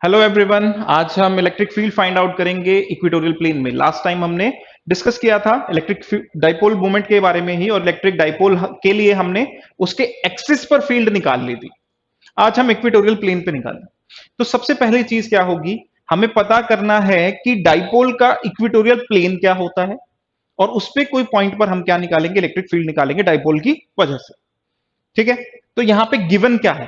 Hello everyone, आज हम electric field find out करेंगे इक्वेटोरियल प्लेन में। लास्ट टाइम हमने डिस्कस किया था इलेक्ट्रिक डाइपोल मूवमेंट के बारे में ही, और इलेक्ट्रिक डाइपोल के लिए हमने उसके एक्सिस पर फील्ड निकाल ली थी। आज हम इक्वेटोरियल प्लेन पे निकालें। तो सबसे पहली चीज क्या होगी, हमें पता करना है कि डाइपोल का इक्वेटोरियल प्लेन क्या होता है, और उस पे कोई पॉइंट पर हम क्या निकालेंगे, इलेक्ट्रिक फील्ड निकालेंगे डाइपोल की वजह से। ठीक है, तो यहां पे गिवन क्या है,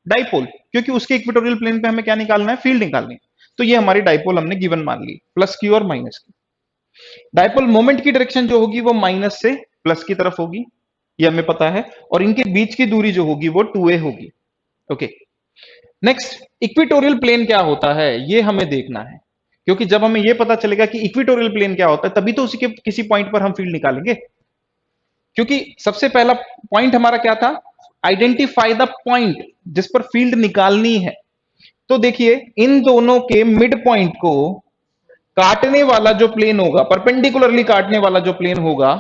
डाइपोल, क्योंकि उसके इक्वेटोरियल प्लेन पे हमें क्या निकालना है, फील्ड निकालनी है। तो ये हमारी डाइपोल हमने गिवन मान ली, प्लस की और माइनस की। डाइपोल मोमेंट की डायरेक्शन जो होगी वो माइनस से प्लस की तरफ होगी, ये हमें पता है, और इनके बीच की दूरी जो होगी वो 2a होगी। ओके, नेक्स्ट, इक्वेटोरियल प्लेन क्या होता है ये हमें देखना है, क्योंकि जब हमें ये पता चलेगा कि इक्वेटोरियल प्लेन क्या होता है तभी तो उसी के किसी पॉइंट पर हम फील्ड निकालेंगे। क्योंकि सबसे पहला पॉइंट हमारा क्या था, आइडेंटिफाई द पॉइंट जिस पर फील्ड निकालनी है। तो देखिए, इन दोनों के मिड पॉइंट को काटने वाला जो प्लेन होगा, परपेंडिकुलरली काटने वाला जो प्लेन होगा,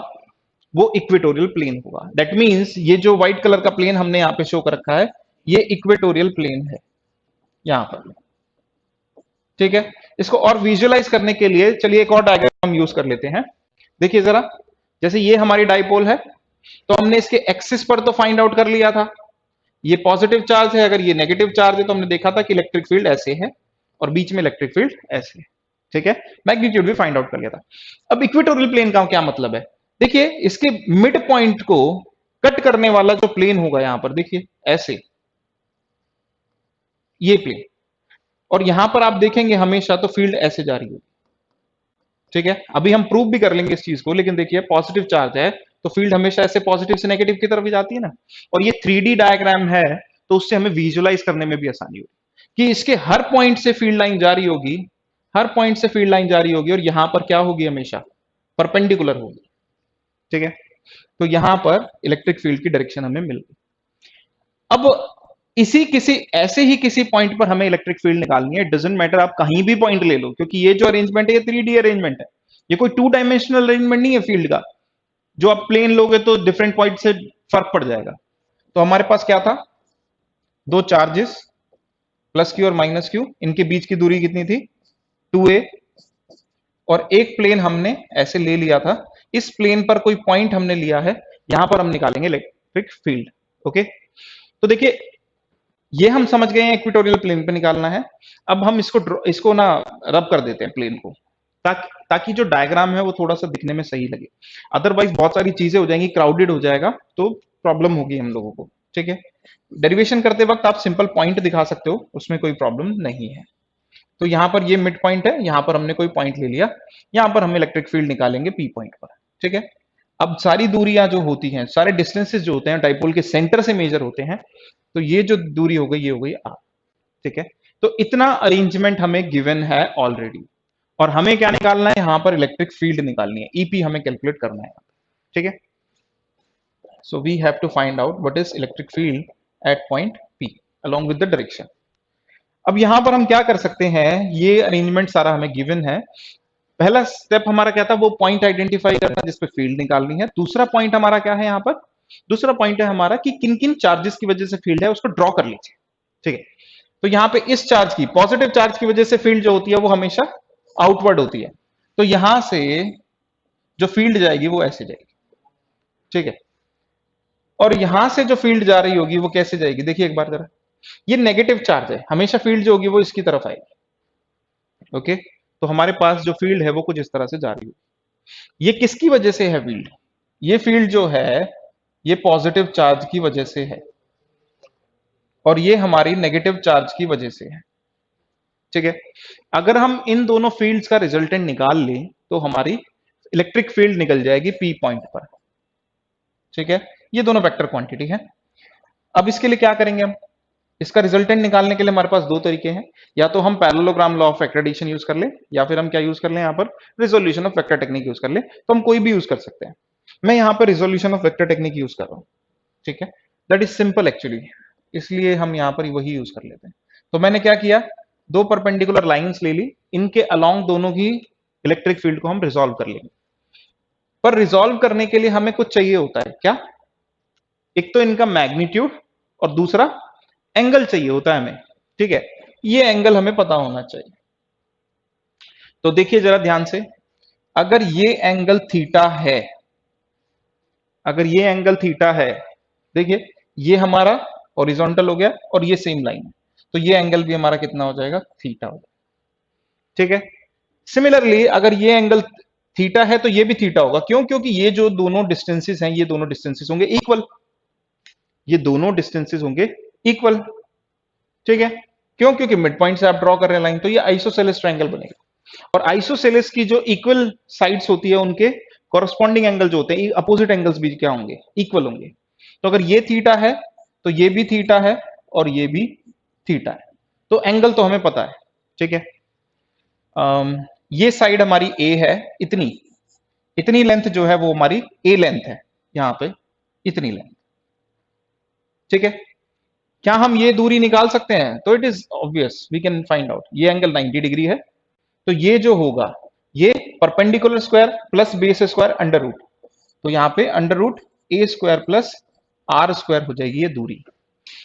वो इक्वेटोरियल प्लेन होगा। दैट मींस ये जो व्हाइट कलर का प्लेन हमने यहां पे शो कर रखा है, ये इक्वेटोरियल प्लेन है यहां पर। ठीक है, इसको और विजुअलाइज करने के लिए चलिए एक और डायग्राम यूज कर लेते हैं। देखिए जरा, जैसे ये हमारी डाइपोल है, तो हमने इसके एक्सिस पर तो फाइंड आउट कर लिया था, ये पॉजिटिव चार्ज है, अगर ये नेगेटिव चार्ज है तो हमने देखा था कि इलेक्ट्रिक फील्ड ऐसे है और बीच में इलेक्ट्रिक फील्ड ऐसे है। ठीक है, मैग्नीट्यूड भी फाइंड आउट कर लिया था। अब इक्वेटोरियल प्लेन का क्या मतलब है, देखिए इसके मिड पॉइंट को कट करने वाला जो प्लेन होगा यहां पर, देखिए ऐसे, ये प्लेन, और यहां पर आप देखेंगे हमेशा तो फील्ड ऐसे जा रही होगी। ठीक है, अभी हम प्रूव भी कर लेंगे इस चीज को, लेकिन देखिए पॉजिटिव चार्ज है तो फील्ड हमेशा ऐसे पॉजिटिव से नेगेटिव की तरफ ही जाती है ना। और ये 3D डायग्राम है, तो उससे हमें विजुअलाइज करने में भी आसानी होगी कि इसके हर पॉइंट से फील्ड लाइन जा रही होगी, हर पॉइंट से फील्ड लाइन जा रही होगी, और यहां पर क्या होगी, हमेशा परपेंडिकुलर होगी। ठीक है, तो यहां पर इलेक्ट्रिक फील्ड की डायरेक्शन हमें मिल गई। अब इसी किसी ऐसे ही किसी पॉइंट पर हमें इलेक्ट्रिक फील्ड निकालनी है। डजेंट मैटर आप कहीं भी पॉइंट ले लो, क्योंकि ये जो अरेंजमेंट है ये 3D अरेंजमेंट है, ये कोई 2 डायमेंशनल अरेंजमेंट नहीं है फील्ड का। जो आप प्लेन लोगे तो डिफरेंट पॉइंट से फर्क पड़ जाएगा। तो हमारे पास क्या था, दो चार्जेस, प्लस क्यू और माइनस क्यू, इनके बीच की दूरी कितनी थी, 2a, और एक प्लेन हमने ऐसे ले लिया था, इस प्लेन पर कोई पॉइंट हमने लिया है, यहां पर हम निकालेंगे इलेक्ट्रिक फील्ड। ओके, तो देखिए ये हम समझ गए हैं इक्वेटोरियल प्लेन पे निकालना है। अब हम इसको ना रब कर देते हैं प्लेन को, ताकि जो डायग्राम है वो थोड़ा सा दिखने में सही लगे। अदरवाइज बहुत सारी चीजें हो जाएंगी, क्राउडेड हो जाएगा, तो प्रॉब्लम होगी हम लोगों को। ठीक है, डेरिवेशन करते वक्त आप सिंपल पॉइंट दिखा सकते हो, उसमें कोई प्रॉब्लम नहीं है। तो यहां पर ये मिड पॉइंट है, यहां पर हमने कोई पॉइंट ले लिया, यहां पर हम इलेक्ट्रिक फील्ड निकालेंगे पी पॉइंट पर। ठीक है, अब सारी दूरियां जो होती हैं, सारे डिस्टेंसेस जो होते हैं डाइपोल के सेंटर से मेजर होते हैं, तो ये जो दूरी हो गई ये हो गई आर। ठीक है, तो इतना अरेंजमेंट हमें गिवन है ऑलरेडी, और हमें क्या निकालना है, यहां पर इलेक्ट्रिक फील्ड निकालनी है, ईपी हमें कैलकुलेट करना है। ठीक है, so we have to find out what is electric field at point P along with the direction. अब यहां पर हम क्या कर सकते हैं, ये अरेंजमेंट सारा हमें गिवन है। पहला स्टेप हमारा क्या था, वो पॉइंट आइडेंटिफाई करना जिस पे फील्ड निकालनी है। दूसरा पॉइंट हमारा क्या है यहाँ पर, दूसरा पॉइंट है हमारा कि किन किन चार्जेस की वजह से फील्ड है उसको ड्रॉ कर लीजिए। ठीक है, तो यहां पे इस चार्ज की, पॉजिटिव चार्ज की वजह से फील्ड जो होती है वो हमेशा आउटवर्ड होती है, तो यहां से जो फील्ड जाएगी वो ऐसे जाएगी। ठीक है, और यहां से जो फील्ड जा रही होगी वो कैसे जाएगी, देखिए एक बार जरा, ये नेगेटिव चार्ज है, हमेशा फील्ड जो होगी वो इसकी तरफ आएगी। ओके, तो हमारे पास जो फील्ड है वो कुछ इस तरह से जा रही होगी। ये किसकी वजह से है फील्ड, ये फील्ड जो है ये पॉजिटिव चार्ज की वजह से है, और ये हमारी नेगेटिव चार्ज की वजह से है। ठीक है, अगर हम इन दोनों फील्ड्स का रिजल्टेंट निकाल लें तो हमारी इलेक्ट्रिक फील्ड निकल जाएगी पी पॉइंट पर। ठीक है, ये दोनों वेक्टर क्वांटिटी है। अब इसके लिए क्या करेंगे हम, इसका रिजल्टेंट निकालने के लिए हमारे पास दो तरीके हैं, या तो हम parallelogram law of vector addition use कर ले, या फिर हम क्या यूज कर ले, यहाँ पर resolution of vector technique use कर ले। तो हम कोई भी यूज कर सकते हैं, मैं यहाँ पर resolution of vector technique use कर रहा हूँ। ठीक है, दैट इज सिंपल एक्चुअली, इसलिए हम यहाँ पर वही यूज कर लेते हैं। तो मैंने क्या किया, दो परपेंडिकुलर लाइंस ले ली, इनके अलोंग दोनों की इलेक्ट्रिक फील्ड को हम रिजोल्व कर लेंगे। पर रिजोल्व करने के लिए हमें कुछ चाहिए होता है, क्या, एक तो इनका मैग्नीट्यूड और दूसरा एंगल चाहिए होता है हमें। ठीक है, ये एंगल हमें पता होना चाहिए। तो देखिए जरा ध्यान से, अगर ये एंगल थीटा है, अगर ये एंगल थीटा है, देखिए ये हमारा हॉरिजॉन्टल हो गया और ये सेम लाइन है, तो ये एंगल भी हमारा कितना हो जाएगा, थीटा हो जाएगा। ठीक है। सिमिलरली अगर ये एंगल थीटा है तो ये भी थीटा होगा। क्यों? क्योंकि ये जो दोनों डिस्टेंसेस हैं, ये दोनों डिस्टेंसेस होंगे इक्वल, ये दोनों डिस्टेंसेस होंगे इक्वल। ठीक है। क्यों? क्योंकि मिड पॉइंट से आप ड्रॉ कर रहे हैं लाइन, तो ये आइसोसेलेस ट्रायंगल बनेगा। और आइसोसेलेस की जो इक्वल साइड्स होती है, उनके कॉरस्पॉन्डिंग एंगल जो होते हैं, अपोजिट एंगल्स भी क्या होंगे, इक्वल होंगे। तो अगर ये थीटा है तो ये भी थीटा है और ये भी थीटा है, तो एंगल तो हमें पता है। ठीक है। ये साइड हमारी ए है, इतनी इतनी लेंथ जो है वो हमारी ए लेंथ है, यहां पे इतनी लेंथ। ठीक है। क्या हम ये दूरी निकाल सकते हैं? तो it is obvious, we can find out. ये एंगल 90 डिग्री है, तो ये जो होगा, ये perpendicular square plus base square under root, तो यहां पे under root A square plus R square हो जाएगी ये दूरी।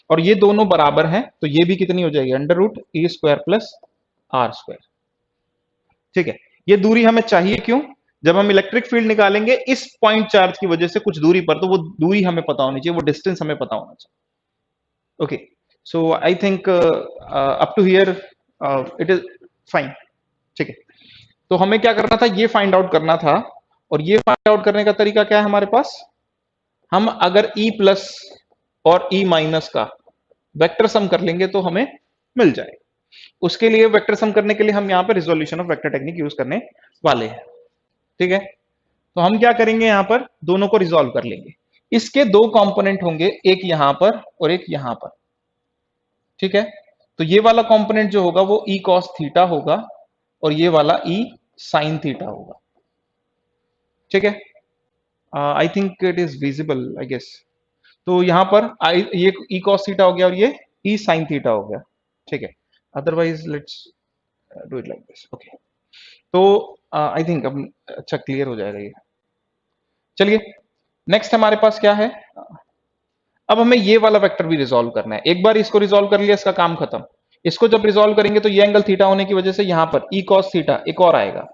और ये दोनों बराबर हैं, तो ये भी कितनी हो जाएगी, under root A square plus R square. ठीक है। ये दूरी हमें चाहिए क्यों? जब हम इलेक्ट्रिक फील्ड निकालेंगे इस पॉइंट चार्ज की वजह से कुछ दूरी पर, तो वो दूरी हमें पता होनी चाहिए, वो डिस्टेंस हमें पता होना चाहिए। Okay, so I think up to here it is fine. ठीक है। तो हमें क्या करना था, ये फाइंड आउट करना था। और ये फाइंड आउट करने का तरीका क्या है हमारे पास? हम अगर E प्लस और E माइनस का वेक्टर सम कर लेंगे तो हमें मिल जाएगा। उसके लिए वेक्टर सम करने के लिए हम यहाँ पर resolution of vector technique use करने वाले हैं। ठीक है। तो हम क्या करेंगे, यहां पर दोनों को रिजोल्व कर लेंगे। इसके दो कंपोनेंट होंगे, एक यहां पर और एक यहां पर। ठीक है। तो ये वाला कंपोनेंट जो होगा वो ई कॉस थीटा होगा और ये वाला ई साइन थीटा होगा। ठीक है। I think it is visible, I guess. तो यहां पर ये ई कॉस थीटा हो गया और ये ई साइन थीटा हो गया। ठीक है। Otherwise let's do it like this. Okay. तो आई थिंक अब अच्छा क्लियर हो जाएगा ये। चलिए नेक्स्ट हमारे पास क्या है, अब हमें ये वाला वेक्टर भी रिजोल्व करना है। एक बार इसको रिजोल्व कर लिया, इसका काम खत्म। इसको जब रिजोल्व करेंगे तो ये एंगल थीटा होने की वजह से यहां पर ई कॉस थीटा एक और आएगा,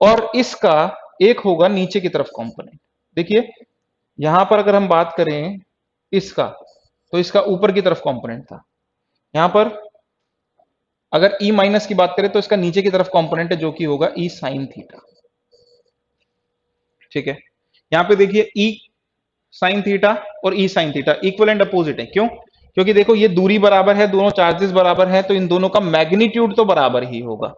और इसका एक होगा नीचे की तरफ कंपोनेंट। देखिए यहां पर अगर हम बात करें इसका, तो इसका ऊपर की तरफ कंपोनेंट था। यहां पर अगर ई माइनस की बात करें तो इसका नीचे की तरफ कंपोनेंट है, जो कि होगा ई साइन थीटा। ठीक है। यहां पे देखिए ई साइन थीटा और E sine theta equal and opposite है। क्यों? क्योंकि देखो ये दूरी बराबर है, दोनों चार्जेस बराबर है, तो इन दोनों का मैग्नीट्यूड तो बराबर ही होगा।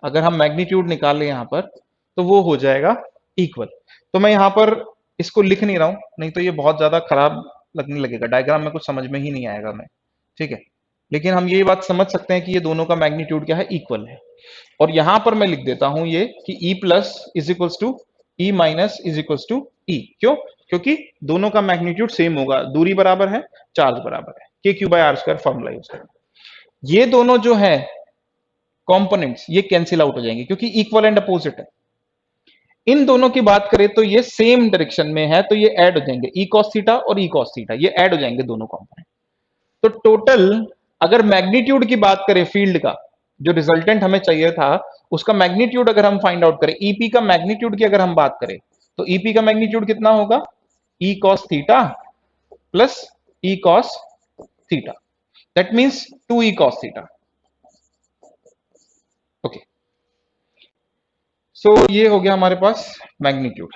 अगर हम मैग्नीट्यूड निकाल लें यहां पर, तो वो हो जाएगा इक्वल। तो मैं यहां पर इसको लिख नहीं रहा हूं, नहीं तो ये बहुत ज्यादा खराब लगने लगेगा, डायग्राम में कुछ समझ में ही नहीं आएगा मैं। ठीक है। लेकिन हम ये बात समझ सकते हैं कि ये दोनों का मैग्नीट्यूड क्या है, इक्वल है। और यहां पर मैं लिख देता हूं ये कि E plus is equals to E minus is equals to E. क्यों? क्योंकि दोनों का मैग्नीट्यूड सेम होगा, दूरी बराबर है, चार्ज बराबर है, K Q by R square formula use करें। ये दोनों जो है कंपोनेंट्स ये कैंसिल आउट हो जाएंगे क्योंकि इक्वल एंड अपोजिट है। इन दोनों की बात करें तो ये सेम डायरेक्शन में है, तो ये ऐड हो जाएंगे, ई कॉस थीटा और ई कॉस थीटा ये ऐड हो जाएंगे दोनों कंपोनेंट। तो टोटल अगर मैग्नीट्यूड की बात करें फील्ड का, जो रिजल्टेंट हमें चाहिए था, उसका मैग्नीट्यूड अगर हम फाइंड आउट करें, ईपी का मैग्नीट्यूड की अगर हम बात करें, तो ईपी का मैग्नीट्यूड कितना होगा, E cos theta plus E cos theta, that means 2 E cos theta. Okay, so ये हो गया हमारे पास मैग्नीट्यूड।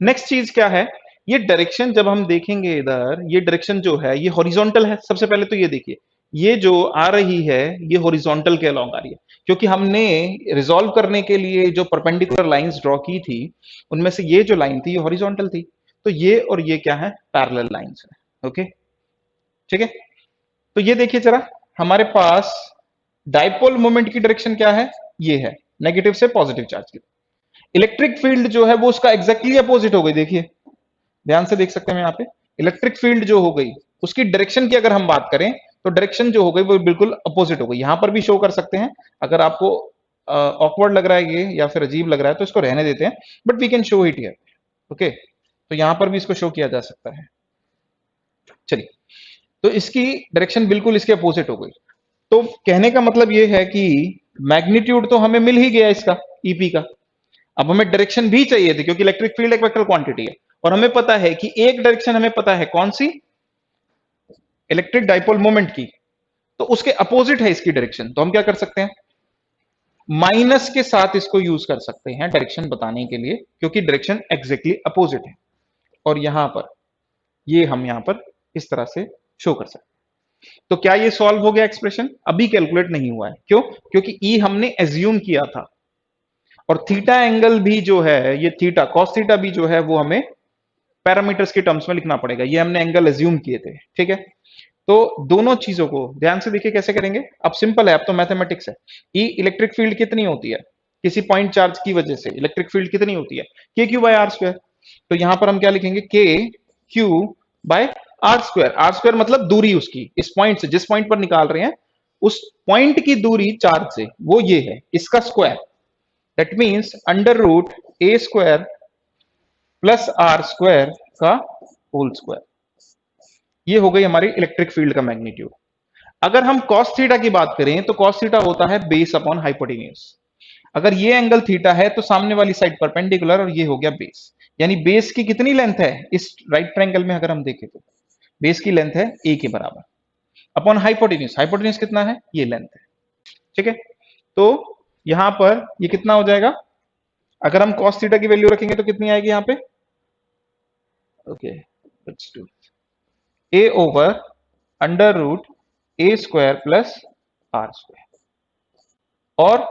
नेक्स्ट चीज क्या है, ये डायरेक्शन जब हम देखेंगे इधर, ये डायरेक्शन जो है ये हॉरिजॉन्टल है। सबसे पहले तो ये देखिए, ये जो आ रही है ये हॉरिजॉन्टल के अलॉन्ग आ रही है, क्योंकि हमने रिजॉल्व करने के लिए जो परपेंडिकुलर लाइंस ड्रॉ की थी, उनमें से ये जो लाइन थी ये हॉरिजॉन्टल थी, तो ये और ये क्या है, पैरेलल लाइंस है। ओके, ठीक है। तो ये देखिए जरा, हमारे पास डाइपोल मोमेंट की डायरेक्शन क्या है, ये है नेगेटिव से पॉजिटिव चार्ज की। इलेक्ट्रिक फील्ड जो है वो उसका एग्जैक्टली अपोजिट हो गई। देखिए ध्यान से देख सकते हैं यहाँ पे, इलेक्ट्रिक फील्ड जो हो गई उसकी डायरेक्शन की अगर हम बात करें, तो डायरेक्शन जो हो गई वो बिल्कुल अपोजिट हो गई। यहां पर भी शो कर सकते हैं, अगर आपको ऑकवर्ड लग रहा है ये या फिर अजीब लग रहा है तो इसको रहने देते हैं, but we can show it here. Okay, तो यहां पर भी इसको शो किया जा सकता है। चलिए, तो इसकी डायरेक्शन बिल्कुल इसके अपोजिट हो गई। तो कहने का मतलब ये है कि मैग्नीट्यूड तो हमें मिल ही गया इसका, ईपी का। अब हमें डायरेक्शन भी चाहिए थी, क्योंकि इलेक्ट्रिक फील्ड एक वेक्टर क्वांटिटी है, और हमें पता है कि एक डायरेक्शन हमें पता है कौन सी, इलेक्ट्रिक डाइपोल मोमेंट की, तो उसके अपोजिट है इसकी डायरेक्शन। तो हम क्या कर सकते हैं, माइनस के साथ इसको यूज कर सकते हैं डायरेक्शन बताने के लिए, क्योंकि डायरेक्शन एग्जैक्टली अपोजिट है। और यहां पर ये हम यहां पर इस तरह से शो कर सकते हैं। तो क्या ये सॉल्व हो गया एक्सप्रेशन? अभी कैलकुलेट नहीं हुआ है, क्यों? क्योंकि ई हमने एज्यूम किया था, और थीटा एंगल भी जो है, ये थीटा कॉस थीटा भी जो है वो हमें पैरामीटर्स के टर्म्स में लिखना पड़ेगा। ये हमने एंगल एज्यूम किए थे, ठीक है। तो दोनों चीजों को ध्यान से देखिए कैसे करेंगे। अब सिंपल है, अब तो मैथमेटिक्स है। ई इलेक्ट्रिक फील्ड कितनी होती है, किसी पॉइंट चार्ज की वजह से इलेक्ट्रिक फील्ड कितनी होती है, K Q by R square. तो यहां पर हम क्या लिखेंगे, K Q by R square. R square मतलब दूरी उसकी, इस पॉइंट से जिस पॉइंट पर निकाल रहे हैं उस पॉइंट की दूरी चार्ज से, वो ये है, इसका square. That means under root A square plus R square का होल स्क्वायर। ये हो गई हमारी इलेक्ट्रिक फील्ड का मैग्नीट्यूड। अगर हम cos थीटा की बात करें तो cos थीटा होता है बेस अपॉन हाइपोटेन्यूज। अगर ये एंगल थीटा है तो सामने वाली साइड परपेंडिकुलर, और ये हो गया बेस। यानी बेस की कितनी लेंथ है इस राइट ट्रायंगल में, अगर हम देखें तो बेस की लेंथ है a के बराबर अपॉन हाइपोटेन्यूज। हाइपोटेन्यूज कितना है, ये लेंथ है, ठीक है। तो यहां पर ये कितना हो जाएगा, अगर हम cos थीटा की वैल्यू रखेंगे तो कितनी आएगी यहां पे, okay let's do a over under root A square plus R square, और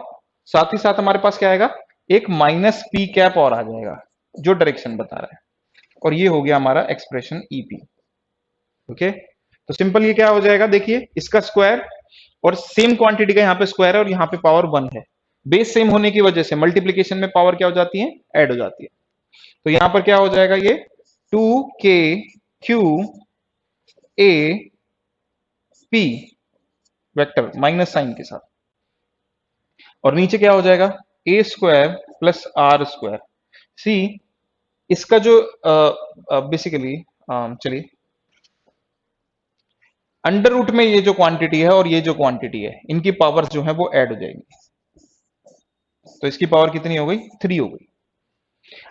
साथ ही साथ हमारे पास क्या आएगा, एक माइनस पी कैप और आ जाएगा जो डायरेक्शन बता रहा है, और ये हो गया हमारा एक्सप्रेशन ईपी। ओके, तो सिंपल ये क्या हो जाएगा, देखिए इसका स्क्वायर, और सेम क्वांटिटी का यहाँ पे स्क्वायर है, और यहाँ पे पावर 1 है। बेस सेम होने की वजह से मल्टीप्लीकेशन में पावर क्या हो जाती है, ऐड हो जाती है। तो यहां पर क्या हो जाएगा, ये 2k Q A P vector minus sign के साथ, और नीचे क्या हो जाएगा, A square plus R square. See इसका जो बेसिकली चलिए, अंडर रूट में ये जो क्वांटिटी है और ये जो क्वांटिटी है, इनकी पावर जो है वो ऐड हो जाएंगी। तो इसकी पावर कितनी हो गई, 3 हो गई।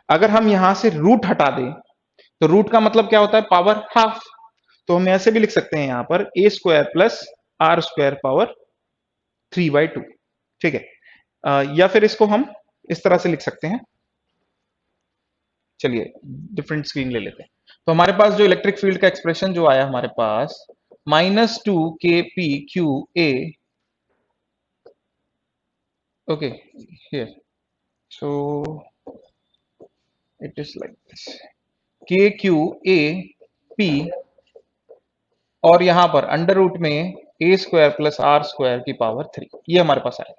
अगर हम यहां से रूट हटा दें तो रूट का मतलब क्या होता है, पावर हाफ। तो हम ऐसे भी लिख सकते हैं यहां पर A square plus R square power 3/2, ठीक है। या फिर इसको हम इस तरह से लिख सकते हैं, चलिए डिफरेंट स्क्रीन ले लेते हैं। तो हमारे पास जो इलेक्ट्रिक फील्ड का एक्सप्रेशन जो आया हमारे पास, -2 kp q a, okay here, so it is like this, k q a p, और यहां पर अंडर रूट में ए स्क्वायर प्लस आर स्क्वायर की पावर 3, ये हमारे पास आया,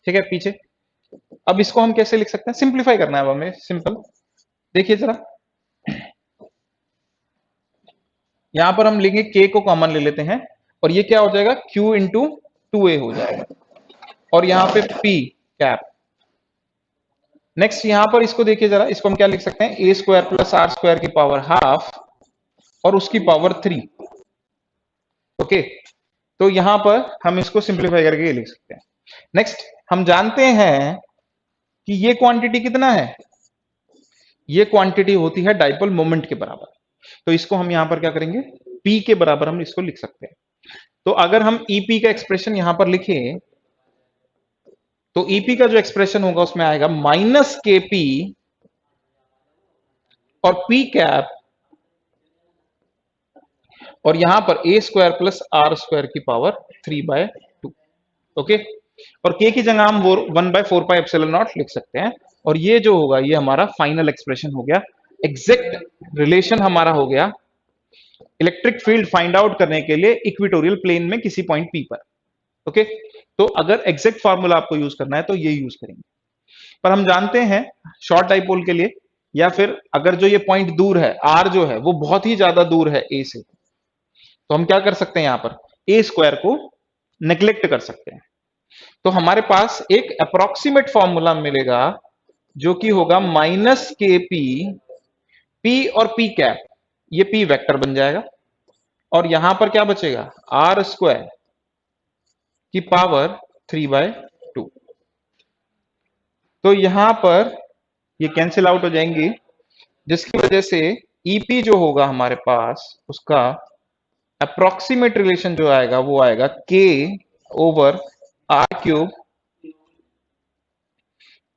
ठीक है। पीछे अब इसको हम कैसे लिख सकते हैं, सिंप्लीफाई करना है अब हमें, सिंपल देखिए जरा, यहां पर हम लेंगे k को कॉमन ले लेते हैं, और ये क्या हो जाएगा, q इंटू 2a हो जाएगा, और यहां पे p कैप। नेक्स्ट यहां पर इसको देखिए जरा, इसको हम क्या लिख सकते हैं, ए स्क्वायर प्लस आर स्क्वायर की पावर हाफ और उसकी पावर 3, ओके। तो यहां पर हम इसको सिंप्लीफाई करके ये लिख सकते हैं। नेक्स्ट हम जानते हैं कि ये क्वांटिटी कितना है, ये क्वांटिटी होती है डाइपोल मोमेंट के बराबर। तो इसको हम यहां पर क्या करेंगे, p के बराबर हम इसको लिख सकते हैं। तो अगर हम ईपी का एक्सप्रेशन यहां पर लिखें, तो ईपी का जो एक्सप्रेशन होगा उसमें आएगा -kp और p कैप, और यहां पर A square plus R square की पावर 3/2, ओके। और k की जगह हम 1/4 पाई एप्सिलॉन नॉट लिख सकते हैं, और ये जो होगा ये हमारा फाइनल एक्सप्रेशन हो गया। एग्जैक्ट रिलेशन हमारा हो गया इलेक्ट्रिक फील्ड फाइंड आउट करने के लिए इक्वेटोरियल प्लेन में किसी पॉइंट P पर, ओके। तो अगर एग्जैक्ट फार्मूला आपको यूज करना है तो ये यूज करेंगे, पर हम जानते हैं शॉर्ट डाइपोल के लिए, या फिर अगर जो ये पॉइंट दूर है R जो है वो बहुत ही ज्यादा दूर है A से, तो हम क्या कर सकते हैं, यहां पर ए स्क्वायर को नेग्लेक्ट कर सकते हैं। तो हमारे पास एक अप्रोक्सीमेट फॉर्मूला मिलेगा जो कि होगा -kp, p और p कैप, ये p वेक्टर बन जाएगा, और यहां पर क्या बचेगा, आर स्क्वायर की पावर 3/2। तो यहां पर ये कैंसिल आउट हो जाएंगी, जिसकी वजह से ईपी जो होगा हमारे पास, उसका अप्रोक्सीमेट रिलेशन जो आएगा वो आएगा के ओवर आर क्यूब,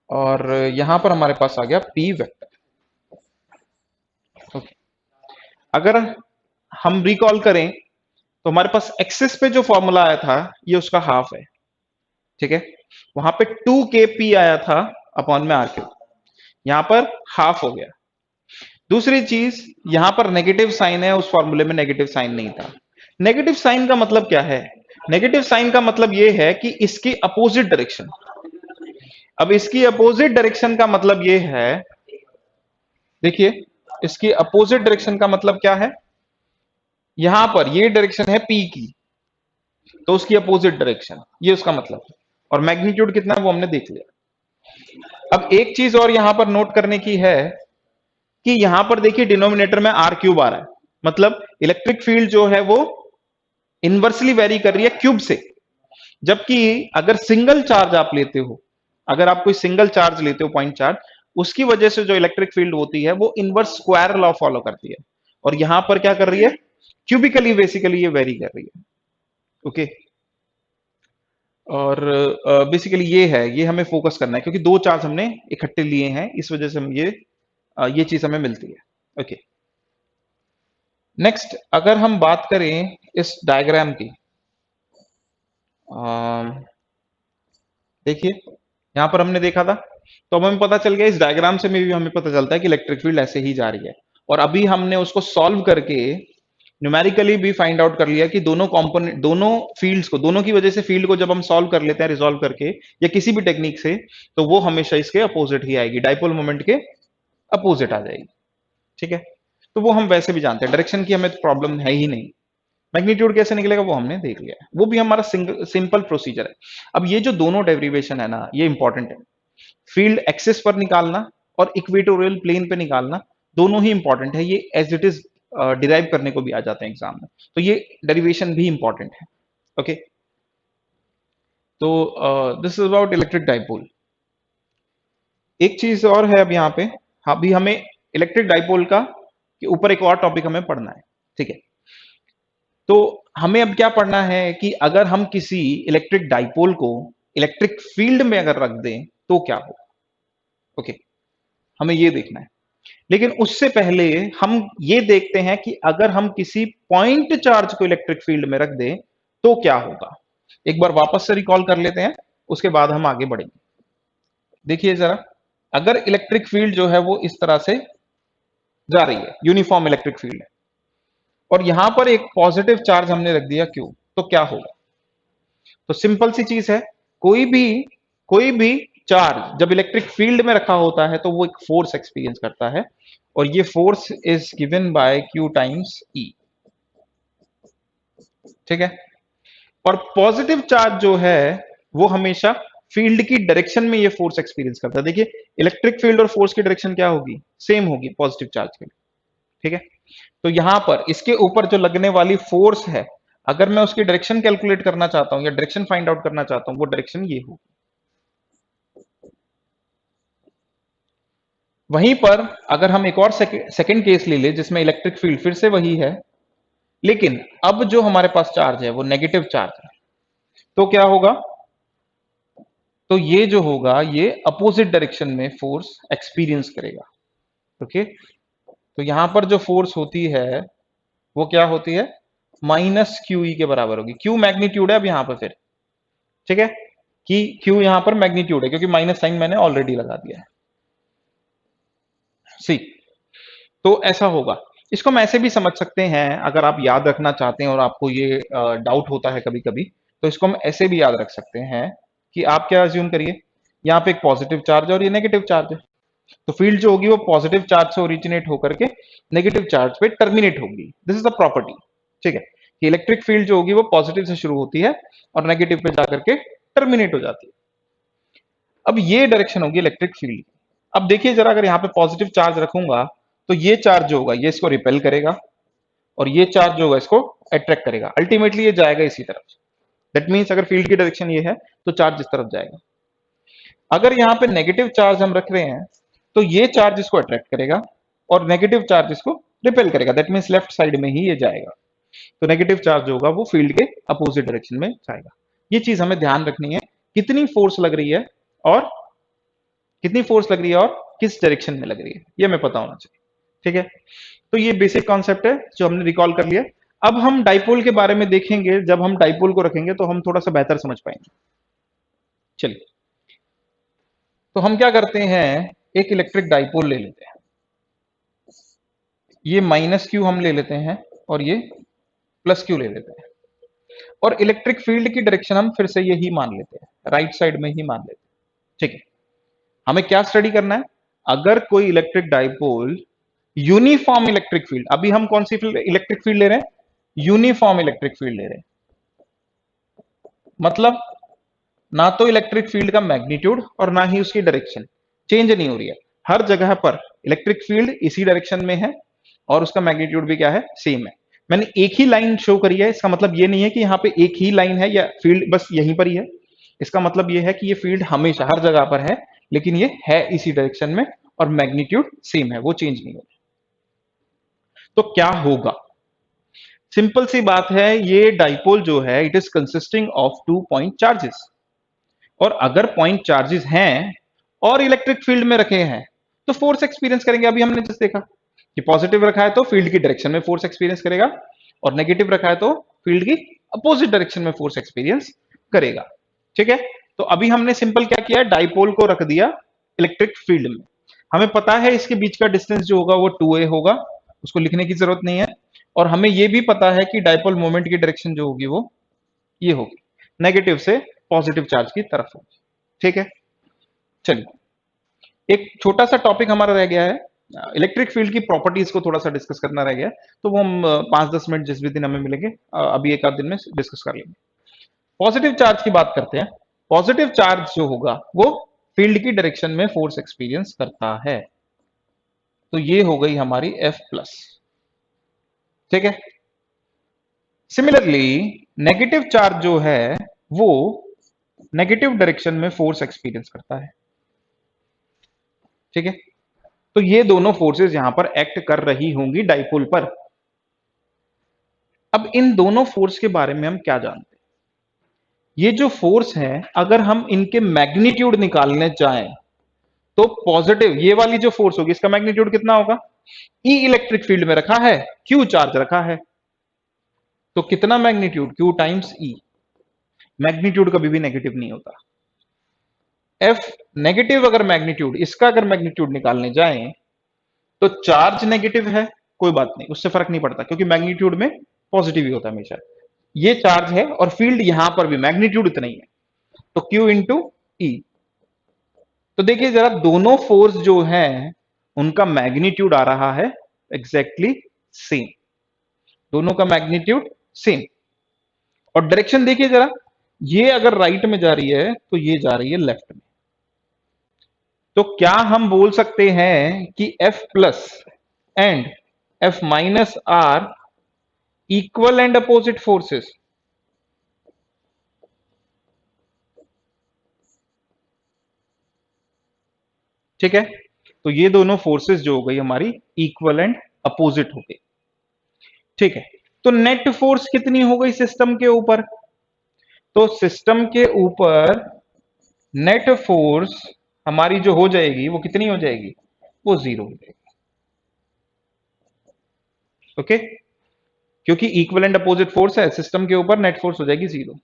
और यहां पर हमारे पास आ गया पी वेक्टर। ओके, अगर हम रिकॉल करें तो हमारे पास एक्सिस पे जो फॉर्मूला आया था ये उसका हाफ है, ठीक है। वहां पे 2 kp आया था अपॉन में आर क्यूब, यहां पर हाफ हो गया। दूसरी चीज, यहां पर नेगेटिव साइन है, उस फॉर्मूले में नेगेटिव साइन नहीं था। नेगेटिव साइन का मतलब क्या है? नेगेटिव साइन का मतलब यह है कि इसकी अपोजिट डायरेक्शन। अब इसकी अपोजिट डायरेक्शन का मतलब यह है, देखिए, इसकी अपोजिट डायरेक्शन का मतलब क्या है? यहां पर ये डायरेक्शन है पी की, तो उसकी अपोजिट डायरेक्शन, ये उसका मतलब है। और मैग्नीट्यूड कितना है वो हमने देख लिया। अब एक चीज और यहां पर नोट करने की है कि यहां पर देखिए डिनोमिनेटर में आर क्यूब आ रहा है, मतलब इलेक्ट्रिक फील्ड जो है वो इनवर्सली वेरी कर रही है क्यूब से। जबकि अगर सिंगल चार्ज आप लेते हो, अगर आप कोई सिंगल चार्ज लेते हो पॉइंट चार्ज, उसकी वजह से जो इलेक्ट्रिक फील्ड होती है वो इनवर्स स्क्वायर लॉ फॉलो करती है, और यहां पर क्या कर रही है? क्यूबिकली बेसिकली ये वेरी कर रही है। ओके, और बेसिकली ये है, ये हमें फोकस करना है क्योंकि दो चार्ज हमने इकट्ठे लिए हैं, इस वजह से हम ये चीज हमें मिलती है। ओके, नेक्स्ट अगर हम बात करें इस डायग्राम की, देखिए यहां पर हमने देखा था, तो अब हमें पता चल गया, इस डायग्राम से भी हमें पता चलता है कि इलेक्ट्रिक फील्ड ऐसे ही जा रही है। और अभी हमने उसको सॉल्व करके न्यूमेरिकली भी फाइंड आउट कर लिया कि दोनों कंपोनेंट, दोनों फील्ड्स को, दोनों की वजह से फील्ड को जब हम सॉल्व कर लेते हैं रिजॉल्व करके या किसी भी टेक्निक से, तो वो हमेशा इसके अपोजिट ही आएगी, डाइपोल मोमेंट के अपोजिट आ जाएगी, ठीक है। तो वो हम वैसे भी जानते हैं, डायरेक्शन की हमें प्रॉब्लम है ही नहीं। मैग्नीट्यूड कैसे निकलेगा वो हमने देख लिया है, वो भी हमारा सिंपल प्रोसीजर है। अब ये जो दोनों डेरिवेशन है ना, ये इंपॉर्टेंट है। फील्ड एक्सिस पर निकालना और इक्वेटोरियल प्लेन पे निकालना, दोनों ही इंपॉर्टेंट है। ये एज इट इज डिराइव करने को भी आ जाते हैं एग्जाम में, तो ये डेरिवेशन भी इंपॉर्टेंट है। ओके, तो this is about electric dipole. एक चीज और है अब यहाँ पे, अभी हमें इलेक्ट्रिक डाइपोल का के ऊपर एक और टॉपिक हमें पढ़ना है, ठीक है। तो हमें अब क्या पढ़ना है कि अगर हम किसी इलेक्ट्रिक डाइपोल को इलेक्ट्रिक फील्ड में अगर रख दें तो क्या होगा। ओके, हमें ये देखना है। लेकिन उससे पहले हम ये देखते हैं कि अगर हम किसी पॉइंट चार्ज को इलेक्ट्रिक फील्ड में रख दें तो क्या होगा। एक बार वापस से रिकॉल कर लेते हैं, उसके बाद हम आगे बढ़ेंगे। देखिए जरा, अगर इलेक्ट्रिक फील्ड जो है वो इस तरह से जा रही है, यूनिफॉर्म इलेक्ट्रिक फील्ड है, और यहां पर एक पॉजिटिव चार्ज हमने रख दिया क्यू, तो क्या होगा? तो सिंपल सी चीज है, कोई भी चार्ज जब इलेक्ट्रिक फील्ड में रखा होता है तो वो एक फोर्स एक्सपीरियंस करता है, और ये force is given by Q times E, ठीक है। और पॉजिटिव चार्ज जो है वो हमेशा फील्ड की डायरेक्शन में ये फोर्स एक्सपीरियंस करता है। देखिए, इलेक्ट्रिक फील्ड और फोर्स की डायरेक्शन क्या होगी? सेम होगी पॉजिटिव चार्ज के लिए, ठीक है। तो यहां पर इसके ऊपर जो लगने वाली फोर्स है, अगर मैं उसकी डायरेक्शन कैलकुलेट करना चाहता हूं या डायरेक्शन फाइंड आउट करना चाहता हूं, वो डायरेक्शन ये होगी। वहीं पर अगर हम एक और सेकंड केस ले ले जिसमें इलेक्ट्रिक फील्ड फिर से वही है, लेकिन अब जो हमारे पास चार्ज है वो नेगेटिव चार्ज है, तो क्या होगा? तो ये जो होगा ये अपोजिट डायरेक्शन में फोर्स एक्सपीरियंस करेगा। ओके, तो यहां पर जो फोर्स होती है वो क्या होती है? माइनस क्यू ई के बराबर होगी। क्यू मैग्नीट्यूड है अब यहां पर फिर, ठीक है, कि क्यू यहां पर मैग्नीट्यूड है क्योंकि माइनस साइन मैंने ऑलरेडी लगा दिया है। सी, तो ऐसा होगा। इसको हम ऐसे भी समझ सकते हैं, अगर आप याद रखना चाहते हैं और आपको ये डाउट होता है कभी कभी, तो इसको हम ऐसे भी याद रख सकते हैं कि आप क्या अज्यूम करिए, यहाँ पे एक पॉजिटिव चार्ज है और ये नेगेटिव चार्ज है, तो फील्ड जो होगी वो पॉजिटिव चार्ज से ओरिजिनेट होकर के नेगेटिव चार्ज पे टर्मिनेट होगी। दिस इज द प्रॉपर्टी, ठीक है, कि इलेक्ट्रिक फील्ड जो होगी वो पॉजिटिव से शुरू होती है और नेगेटिव पे जाकर के टर्मिनेट हो जाती है। अब ये डायरेक्शन होगी इलेक्ट्रिक फील्ड। अब देखिए जरा, अगर यहाँ पे पॉजिटिव चार्ज रखूंगा तो ये चार्ज जो होगा ये इसको रिपेल करेगा, और ये चार्ज जो होगा इसको अट्रैक्ट करेगा, अल्टीमेटली ये जाएगा इसी तरफ। दैट मीन्स अगर फील्ड की डायरेक्शन ये है तो चार्ज इस तरफ जाएगा। अगर यहाँ पे नेगेटिव चार्ज हम रख रहे हैं तो ये चार्ज इसको अट्रैक्ट करेगा और नेगेटिव चार्ज इसको रिपेल करेगा, दैट मीन्स लेफ्ट साइड में ही ये जाएगा। तो नेगेटिव चार्ज होगा वो फील्ड के अपोजिट डायरेक्शन में जाएगा। ये चीज हमें ध्यान रखनी है, कितनी फोर्स लग रही है और कितनी फोर्स लग रही है और किस डायरेक्शन में लग रही है, ये हमें पता होना चाहिए। ठीक है, तो ये बेसिक कॉन्सेप्ट है जो हमने रिकॉल कर लिया। अब हम डाइपोल के बारे में देखेंगे, जब हम डाइपोल को रखेंगे तो हम थोड़ा सा बेहतर समझ पाएंगे। चलिए, तो हम क्या करते हैं, एक इलेक्ट्रिक डाइपोल ले लेते हैं, ये माइनस क्यू हम ले लेते हैं और ये प्लस क्यू ले लेते हैं, और इलेक्ट्रिक फील्ड की डायरेक्शन हम फिर से यही मान लेते हैं, राइट साइड में ही मान लेते हैं। ठीक है, हमें क्या स्टडी करना है, अगर कोई electric dipole uniform electric field, अभी हम कौन सी इलेक्ट्रिक फील्ड ले रहे हैं, यूनिफॉर्म इलेक्ट्रिक फील्ड ले रहे हैं, मतलब ना तो इलेक्ट्रिक फील्ड का मैग्नीट्यूड और ना ही उसकी डायरेक्शन चेंज नहीं हो रही है, हर जगह पर इलेक्ट्रिक फील्ड इसी डायरेक्शन में है और उसका मैग्नीट्यूड भी क्या है, सेम है। मैंने एक ही लाइन शो करी है, इसका मतलब ये नहीं है कि यहाँ पे एक ही लाइन है या फील्ड बस यहीं पर ही है, इसका मतलब ये है कि ये फील्ड हमेशा हर जगह पर है, लेकिन ये है इसी डायरेक्शन में और मैग्नीट्यूड सेम है, वो चेंज नहीं हो रहा। तो क्या होगा, सिंपल सी बात है, ये डाइपोल जो है it is consisting of 2 point charges, और अगर पॉइंट चार्जेस हैं और इलेक्ट्रिक फील्ड में रखे हैं तो फोर्स एक्सपीरियंस करेंगे। अभी हमने जस्ट देखा कि पॉजिटिव रखा है तो फील्ड की डायरेक्शन में फोर्स एक्सपीरियंस करेगा और नेगेटिव रखा है तो फील्ड की अपोजिट डायरेक्शन में फोर्स एक्सपीरियंस करेगा। ठीक है, तो अभी हमने सिंपल क्या किया, डाइपोल को रख दिया इलेक्ट्रिक फील्ड में। हमें पता है इसके बीच का डिस्टेंस जो होगा वो 2a होगा, उसको लिखने की जरूरत नहीं है, और हमें यह भी पता है कि डाइपोल मोमेंट की डायरेक्शन जो होगी वो ये होगी, नेगेटिव से पॉजिटिव चार्ज की तरफ होगी। ठीक है, चलिए एक छोटा सा टॉपिक हमारा रह गया है, इलेक्ट्रिक फील्ड की प्रॉपर्टीज को थोड़ा सा डिस्कस करना रह गया है, तो वो हम 5-10 मिनट जिस भी दिन हमें मिलेंगे अभी एक आध दिन में डिस्कस कर लेंगे। पॉजिटिव चार्ज की बात करते हैं। पॉजिटिव चार्ज जो होगा वो फील्ड की डायरेक्शन में फोर्स एक्सपीरियंस करता है, तो ये हो गई हमारी F प्लस। ठीक है, सिमिलरली नेगेटिव चार्ज जो है वो नेगेटिव डायरेक्शन में फोर्स एक्सपीरियंस करता है। ठीक है, तो ये दोनों फोर्सेस यहां पर एक्ट कर रही होंगी डाइपोल पर। अब इन दोनों फोर्स के बारे में हम क्या जानते हैं, ये जो फोर्स है अगर हम इनके मैग्नीट्यूड निकालने चाहें तो पॉजिटिव ये वाली जो फोर्स होगी इसका मैग्नीट्यूड कितना होगा, ई इलेक्ट्रिक फील्ड में रखा है, क्यू चार्ज रखा है, तो कितना मैग्नीट्यूड, क्यू टाइम्स ई। मैग्नीट्यूड कभी भी नेगेटिव नहीं होता। एफ नेगेटिव अगर मैग्नीट्यूड, इसका अगर मैग्नीट्यूड निकालने जाएं तो चार्ज नेगेटिव है, कोई बात नहीं, उससे फर्क नहीं पड़ता क्योंकि मैग्नीट्यूड में पॉजिटिव ही होता है हमेशा। ये चार्ज है और फील्ड यहां पर भी मैग्नीट्यूड इतना ही है, तो Q इंटू ई। तो देखिए जरा, दोनों फोर्स जो है उनका मैग्नीट्यूड आ रहा है एग्जैक्टली सेम, दोनों का मैग्नीट्यूड सेम, और डायरेक्शन देखिए जरा, ये अगर राइट में जा रही है तो ये जा रही है लेफ्ट में। तो क्या हम बोल सकते हैं कि F plus and F minus are equal and opposite forces? ठीक है, तो ये दोनों फोर्सेस जो हो गई हमारी इक्वल एंड अपोजिट हो गई। ठीक है, तो नेट फोर्स कितनी हो गई सिस्टम के ऊपर, तो सिस्टम के ऊपर नेट फोर्स हमारी जो हो जाएगी वो कितनी हो जाएगी, वो 0 हो जाएगी। ओके, क्योंकि इक्वल एंड अपोजिट फोर्स है, सिस्टम के ऊपर नेट फोर्स हो जाएगी 0।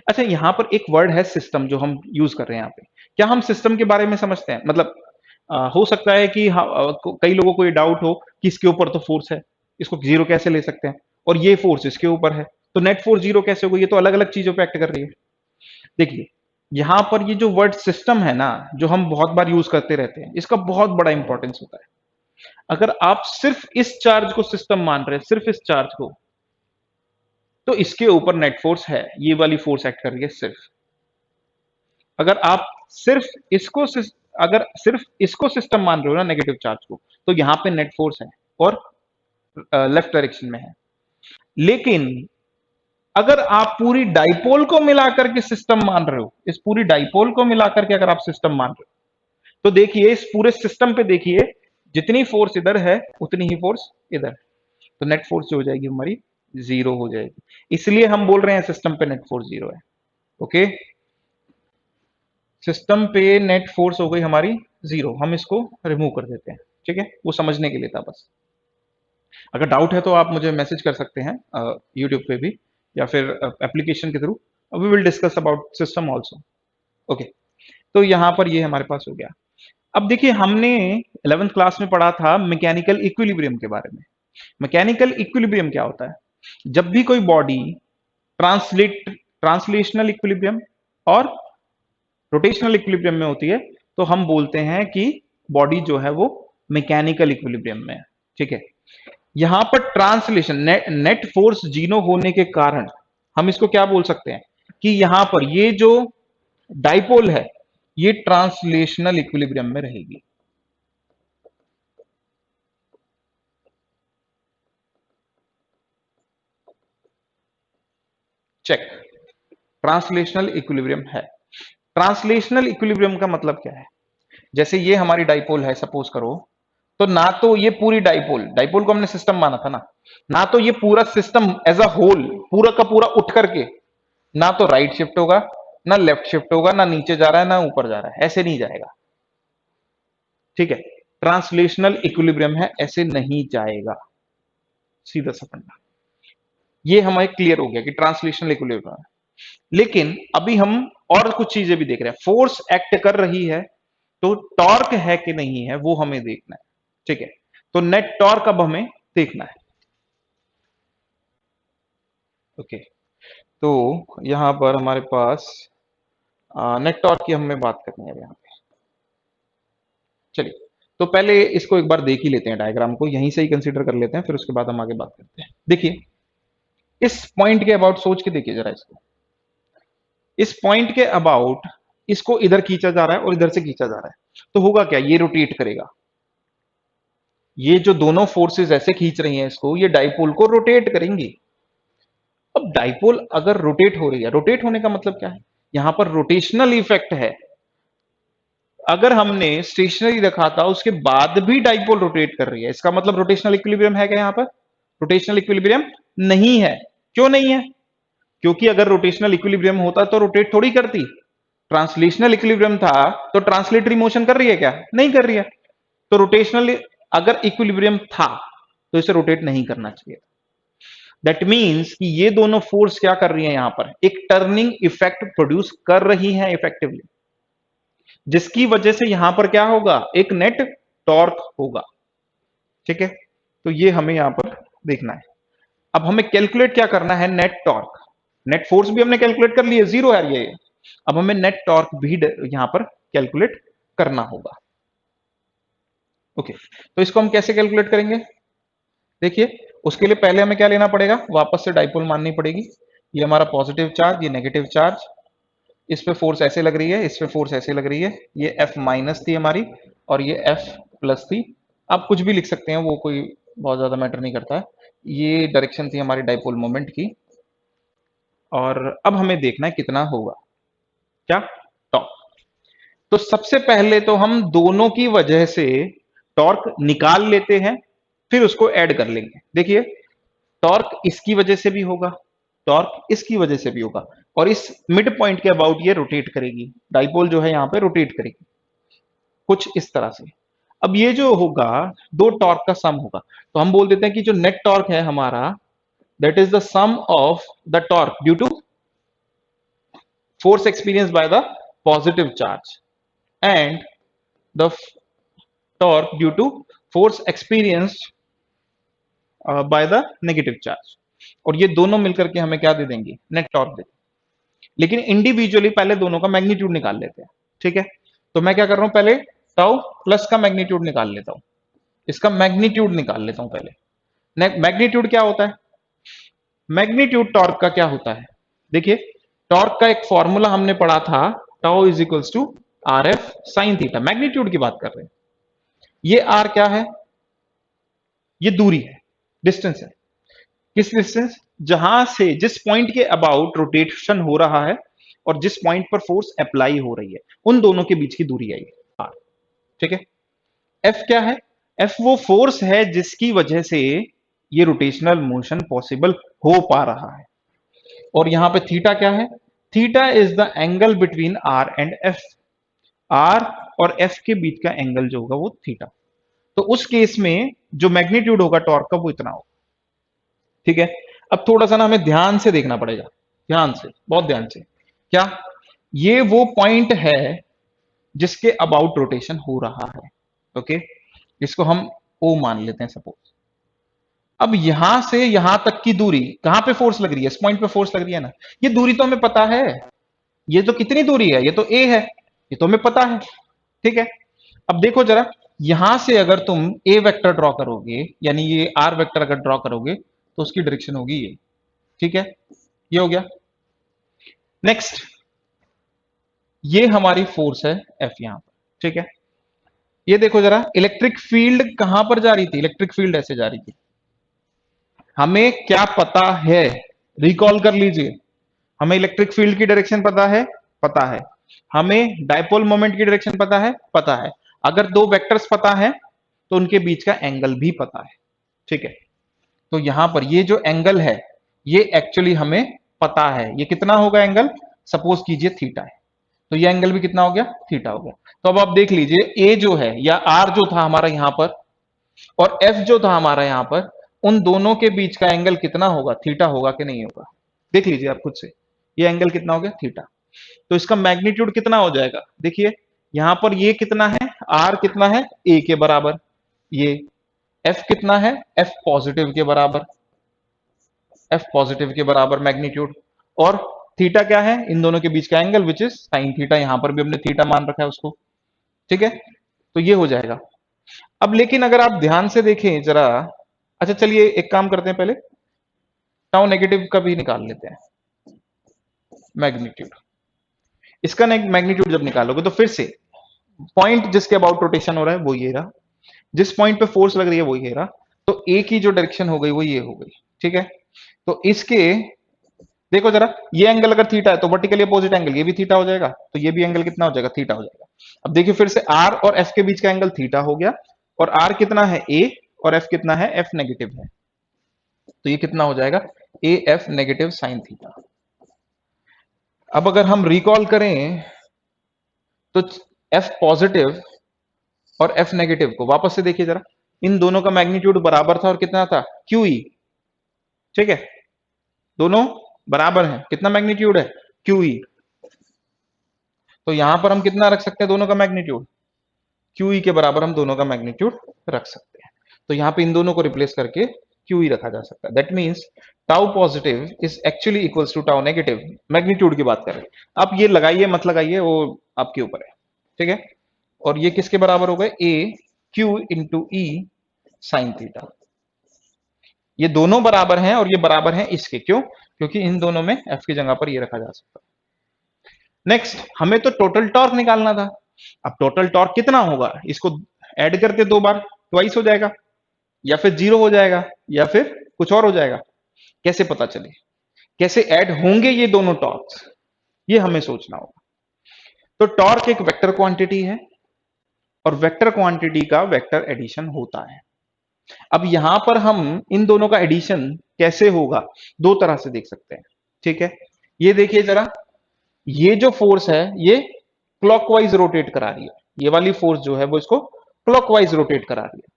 अच्छा, यहां पर एक वर्ड है सिस्टम जो हम यूज कर रहे हैं यहाँ पे, क्या हम सिस्टम के बारे में समझते हैं, मतलब हो सकता है कि कई लोगों को ये डाउट हो कि इसके ऊपर तो फोर्स है, इसको 0 कैसे ले सकते हैं, और ये फोर्स इसके ऊपर है तो नेट फोर्स 0 कैसे होगी, ये तो अलग अलग चीजों पे एक्ट कर रही है। देखिए यहां पर ये जो वर्ड सिस्टम है ना, जो हम बहुत बार यूज करते रहते हैं, इसका बहुत बड़ा इंपॉर्टेंस होता है। अगर आप सिर्फ इस चार्ज को सिस्टम मान रहे हैं, सिर्फ इस चार्ज को, तो इसके ऊपर नेट फोर्स है, ये वाली फोर्स एक्ट कर रही है सिर्फ। अगर आप सिर्फ इसको सिस्टम मान रहे हो ना, नेगेटिव चार्ज को, तो यहां पे नेट फोर्स है और लेफ्ट डायरेक्शन में है। लेकिन अगर आप पूरी डाइपोल को मिलाकर के सिस्टम मान रहे हो, इस पूरी डाइपोल को मिलाकर के अगर आप सिस्टम मान रहे हो, तो देखिए इस पूरे सिस्टम पे देखिए, जितनी फोर्स इधर है उतनी ही फोर्स इधर, तो नेट फोर्स जो हो जाएगी हमारी जीरो हो जाएगी। इसलिए हम बोल रहे हैं सिस्टम पे नेट फोर्स जीरो है। ओके, सिस्टम पे नेट फोर्स हो गई हमारी जीरो, हम इसको रिमूव कर देते हैं। ठीक है, वो समझने के लिए था बस। अगर डाउट है तो आप मुझे मैसेज कर सकते हैं यूट्यूब पे भी, या फिर एप्लीकेशन के थ्रू। We will discuss about system also. Okay, तो यहां पर ये हमारे पास हो गया। अब देखिए हमने 11th क्लास में पढ़ा था मैकेनिकल इक्विलिब्रियम के बारे में। मैकेनिकल इक्विलिब्रियम क्या होता है? जब भी कोई बॉडी ट्रांसलेशनल इक्विलिब्रियम और रोटेशनल इक्विलिब्रियम में होती है, तो हम बोलते हैं कि बॉडी जो है वो मैकेनिकल इक्विलिब्रियम में है। ठीक है, यहां पर ट्रांसलेशन नेट फोर्स जीरो होने के कारण हम इसको क्या बोल सकते हैं कि यहां पर ये जो डाइपोल है ये ट्रांसलेशनल इक्विलिब्रियम में रहेगी। चेक, ट्रांसलेशनल इक्विलिब्रियम है। ट्रांसलेशनल इक्विलिब्रियम का मतलब क्या है? जैसे ये हमारी डाइपोल है सपोज करो, तो ना तो ये पूरी डाइपोल, डाइपोल को हमने सिस्टम माना था ना, ना तो ये पूरा सिस्टम एज अ होल पूरा का पूरा उठ करके ना तो राइट शिफ्ट होगा, ना लेफ्ट शिफ्ट होगा, ना नीचे जा रहा है ना ऊपर जा रहा है, ऐसे नहीं जाएगा। ठीक है, ट्रांसलेशनल इक्विलिब्रियम है, ऐसे नहीं जाएगा, सीधा सा फंडा। ये हमें क्लियर हो गया कि ट्रांसलेशनल इक्विलिब्रियम है। लेकिन अभी हम और कुछ चीजें भी देख रहे हैं। फोर्स एक्ट कर रही है तो टॉर्क है कि नहीं है वो हमें देखना है। ठीक है, तो नेट टॉर्क अब हमें देखना है। ओके, तो यहां पर हमारे पास नेट टॉर्क की हमें बात करनी है यहां पे। चलिए, तो पहले इसको एक बार देख ही लेते हैं, डायग्राम को यहीं से ही कंसीडर कर लेते हैं, फिर उसके बाद हम आगे बात करते हैं। देखिए इस पॉइंट के अबाउट सोच के देखिए जरा इसको। इस पॉइंट के अबाउट इसको इधर खींचा जा रहा है और इधर से खींचा जा रहा है, तो होगा क्या, ये रोटेट करेगा। ये जो दोनों फोर्सेस ऐसे खींच रही हैं इसको, ये डाइपोल को रोटेट करेंगी। अब डाइपोल अगर रोटेट हो रही है, रोटेट होने का मतलब क्या है, यहां पर रोटेशनल इफेक्ट है। अगर हमने स्टेशनरी रखा था उसके बाद भी डाइपोल रोटेट कर रही है, इसका मतलब रोटेशनल इक्विलिब्रियम है क्या? यहां पर रोटेशनल इक्विलिब्रियम नहीं है। क्यों नहीं है? क्योंकि अगर रोटेशनल इक्विलिब्रियम होता तो रोटेट थोड़ी करती। ट्रांसलेशनल इक्विलिब्रियम था तो ट्रांसलेटरी मोशन कर रही है क्या? नहीं कर रही है। तो रोटेशनल अगर इक्विलिब्रियम था तो इसे रोटेट नहीं करना चाहिए। दैट मीन्स कि ये दोनों फोर्स क्या कर रही है, यहां पर एक टर्निंग इफेक्ट प्रोड्यूस कर रही है इफेक्टिवली, जिसकी वजह से यहां पर क्या होगा, एक नेट टॉर्क होगा। ठीक है, तो ये हमें यहां पर देखना है। अब हमें कैलकुलेट क्या करना है, नेट टॉर्क। नेट फोर्स भी हमने कैलकुलेट कर लिए, जीरो है ये। अब हमें नेट टॉर्क भी यहां पर कैलकुलेट करना होगा। ओके, तो इसको हम कैसे कैलकुलेट करेंगे? देखिए उसके लिए पहले हमें क्या लेना पड़ेगा, वापस से डाइपोल माननी पड़ेगी। ये हमारा पॉजिटिव चार्ज, ये नेगेटिव चार्ज, इस पे फोर्स ऐसे लग रही है, इस पे फोर्स ऐसे लग रही है। ये F माइनस थी हमारी और ये F प्लस थी। आप कुछ भी लिख सकते हैं, वो कोई बहुत ज्यादा मैटर नहीं करता है। ये डायरेक्शन थी हमारी डाइपोल मोमेंट की। और अब हमें देखना है कितना होगा, क्या, टॉर्क। तो सबसे पहले तो हम दोनों की वजह से टॉर्क निकाल लेते हैं, फिर उसको ऐड कर लेंगे। देखिए टॉर्क इसकी वजह से भी होगा, टॉर्क इसकी वजह से भी होगा, और इस मिड पॉइंट के अबाउट ये रोटेट करेगी, डाइपोल जो है यहां पे रोटेट करेगी कुछ इस तरह से। अब ये जो होगा दो टॉर्क का सम होगा, तो हम बोल देते हैं कि जो नेट टॉर्क है हमारा, that is the sum of the torque due to force experienced by the positive charge and the torque due to force experienced by the negative charge। और ये दोनों मिलकर के हमें क्या दे देंगे, नेट टॉर्क दे। लेकिन इंडिविजुअली पहले दोनों का मैग्नीट्यूड निकाल लेते हैं। ठीक है, तो मैं क्या कर रहा हूं, पहले टाउ प्लस का मैग्नीट्यूड निकाल लेता हूं, इसका मैग्नीट्यूड निकाल लेता हूं पहले। मैग्नीट्यूड क्या होता है, मैग्नीट्यूड टॉर्क का क्या होता है? देखिए टॉर्क का एक फॉर्मूला हमने पढ़ा था, tau is equals to R F sine theta. Magnitude की बात कर रहे हैं। ये आर क्या है, ये दूरी है, डिस्टेंस है। किस डिस्टेंस, जहां से जिस पॉइंट के अबाउट रोटेशन हो रहा है और जिस पॉइंट पर फोर्स अप्लाई हो रही है, उन दोनों के बीच की दूरी आई है। ठीक है। एफ क्या है? एफ वो फोर्स है जिसकी वजह से ये रोटेशनल मोशन पॉसिबल हो पा रहा है। और यहां पे थीटा क्या है? Theta is the angle between R and F. R और एफ के बीच का एंगल जो होगा वो थीटा। तो उस केस में जो मैग्नीट्यूड होगा टॉर्क का वो इतना होगा। ठीक है। अब थोड़ा सा ना हमें ध्यान से देखना पड़ेगा, ध्यान से, बहुत ध्यान से। क्या? ये वो पॉइंट है जिसके अबाउट रोटेशन हो रहा है। ओके, इसको हम ओ मान लेते हैं सपोज। अब यहां से यहां तक की दूरी, कहां पे फोर्स लग रही है? इस पॉइंट पे फोर्स लग रही है ना। ये दूरी तो हमें पता है, ये तो कितनी दूरी है? ये तो ए है, ये तो हमें पता है। ठीक है। अब देखो जरा, यहां से अगर तुम ए वेक्टर ड्रॉ करोगे, यानी ये आर वेक्टर अगर ड्रॉ करोगे, तो उसकी डायरेक्शन होगी ये। ठीक है, ये हो गया। नेक्स्ट, ये हमारी फोर्स है एफ यहां पर। ठीक है। ये देखो जरा, इलेक्ट्रिक फील्ड कहां पर जा रही थी? इलेक्ट्रिक फील्ड ऐसे जा रही थी। हमें क्या पता है? रिकॉल कर लीजिए। हमें इलेक्ट्रिक फील्ड की डायरेक्शन पता है, पता है। हमें डायपोल मोमेंट की डायरेक्शन पता है, पता है। अगर दो वेक्टर्स पता है तो उनके बीच का एंगल भी पता है। ठीक है। तो यहां पर ये जो एंगल है, ये एक्चुअली हमें पता है। ये कितना होगा एंगल? सपोज कीजिए थीटा है, तो ये एंगल भी कितना हो गया? थीटा हो गया। तो अब आप देख लीजिए, ए जो है या आर जो था हमारा यहां पर, और एफ जो था हमारा यहां पर, उन दोनों के बीच का एंगल कितना होगा? थीटा होगा कि नहीं होगा? देख लीजिए आप खुद से। ये एंगल कितना हो गया? थीटा। तो इसका मैग्नीट्यूड कितना हो जाएगा? देखिए, यहां पर ये कितना है? आर कितना है? ए के बराबर। ये एफ कितना है? एफ पॉजिटिव के बराबर। एफ पॉजिटिव के बराबर मैग्नीट्यूड। और थीटा क्या है? इन दोनों के बीच का angle which is sine theta. यहां पर भी हमने थीटा मान रखा है उसको। ठीक है। तो ये हो जाएगा। अब लेकिन अगर आप ध्यान से देखें जरा, अच्छा चलिए एक काम करते हैं, पहले टाउ नेगेटिव का भी निकाल लेते हैं मैग्नीट्यूड। इसका मैग्नीट्यूड जब निकालोगे तो फिर से पॉइंट जिसके अबाउट रोटेशन हो रहा है वो ये रहा, जिस पॉइंट पे फोर्स लग रही है वो ये रहा। तो ए की जो डायरेक्शन हो गई वो ये हो गई। ठीक है। तो इसके देखो जरा, ये एंगल अगर थीटा है तो वर्टिकली अपोजिट एंगल ये भी थीटा हो जाएगा, तो ये भी एंगल कितना हो जाएगा? थीटा हो जाएगा। अब देखिए फिर से आर और एफ के बीच का एंगल थीटा हो गया, और आर कितना है? ए, और एफ कितना है? एफ नेगेटिव है। तो ये कितना हो जाएगा? A F negative sine theta. अब अगर हम रिकॉल करें तो एफ पॉजिटिव और एफ नेगेटिव को वापस से देखिए जरा, इन दोनों का मैग्नीट्यूड बराबर था और कितना था? Q E. ठीक है, दोनों बराबर हैं। कितना मैग्नीट्यूड है? Q E. तो यहां पर हम कितना रख सकते हैं दोनों का मैग्नीट्यूड? क्यू ई के बराबर हम दोनों का मैग्नीट्यूड रख सकते हैं। तो यहां पे इन दोनों को रिप्लेस करके क्यू ई रखा जा सकता है। That means tau positive is actually equals to tau negative. Magnitude की बात करें, आप ये लगाइए मत लगाइए वो आपके ऊपर है। ठीक है। और ये किसके बराबर हो गए? ए क्यू इंटू ई साइन थीटा। ये दोनों बराबर हैं, और ये बराबर हैं इसके। क्यों? क्योंकि इन दोनों में एफ की जगह पर ये रखा जा सकता है। नेक्स्ट, हमें तो टोटल टॉर्क निकालना था। अब टोटल टॉर्क कितना होगा? इसको ऐड करते दो बार, ट्वाइस हो जाएगा, या फिर जीरो हो जाएगा, या फिर कुछ और हो जाएगा। कैसे पता चले? कैसे ऐड होंगे ये दोनों टॉर्क्स, ये हमें सोचना होगा। तो टॉर्क एक वेक्टर क्वांटिटी है, और वेक्टर क्वांटिटी का वेक्टर एडिशन होता है। अब यहां पर हम इन दोनों का एडिशन कैसे होगा? दो तरह से देख सकते हैं। ठीक है। ये देखिए जरा, ये जो फोर्स है ये क्लॉकवाइज रोटेट करा रही है। ये वाली फोर्स जो है वो इसको क्लॉकवाइज रोटेट करा रही है,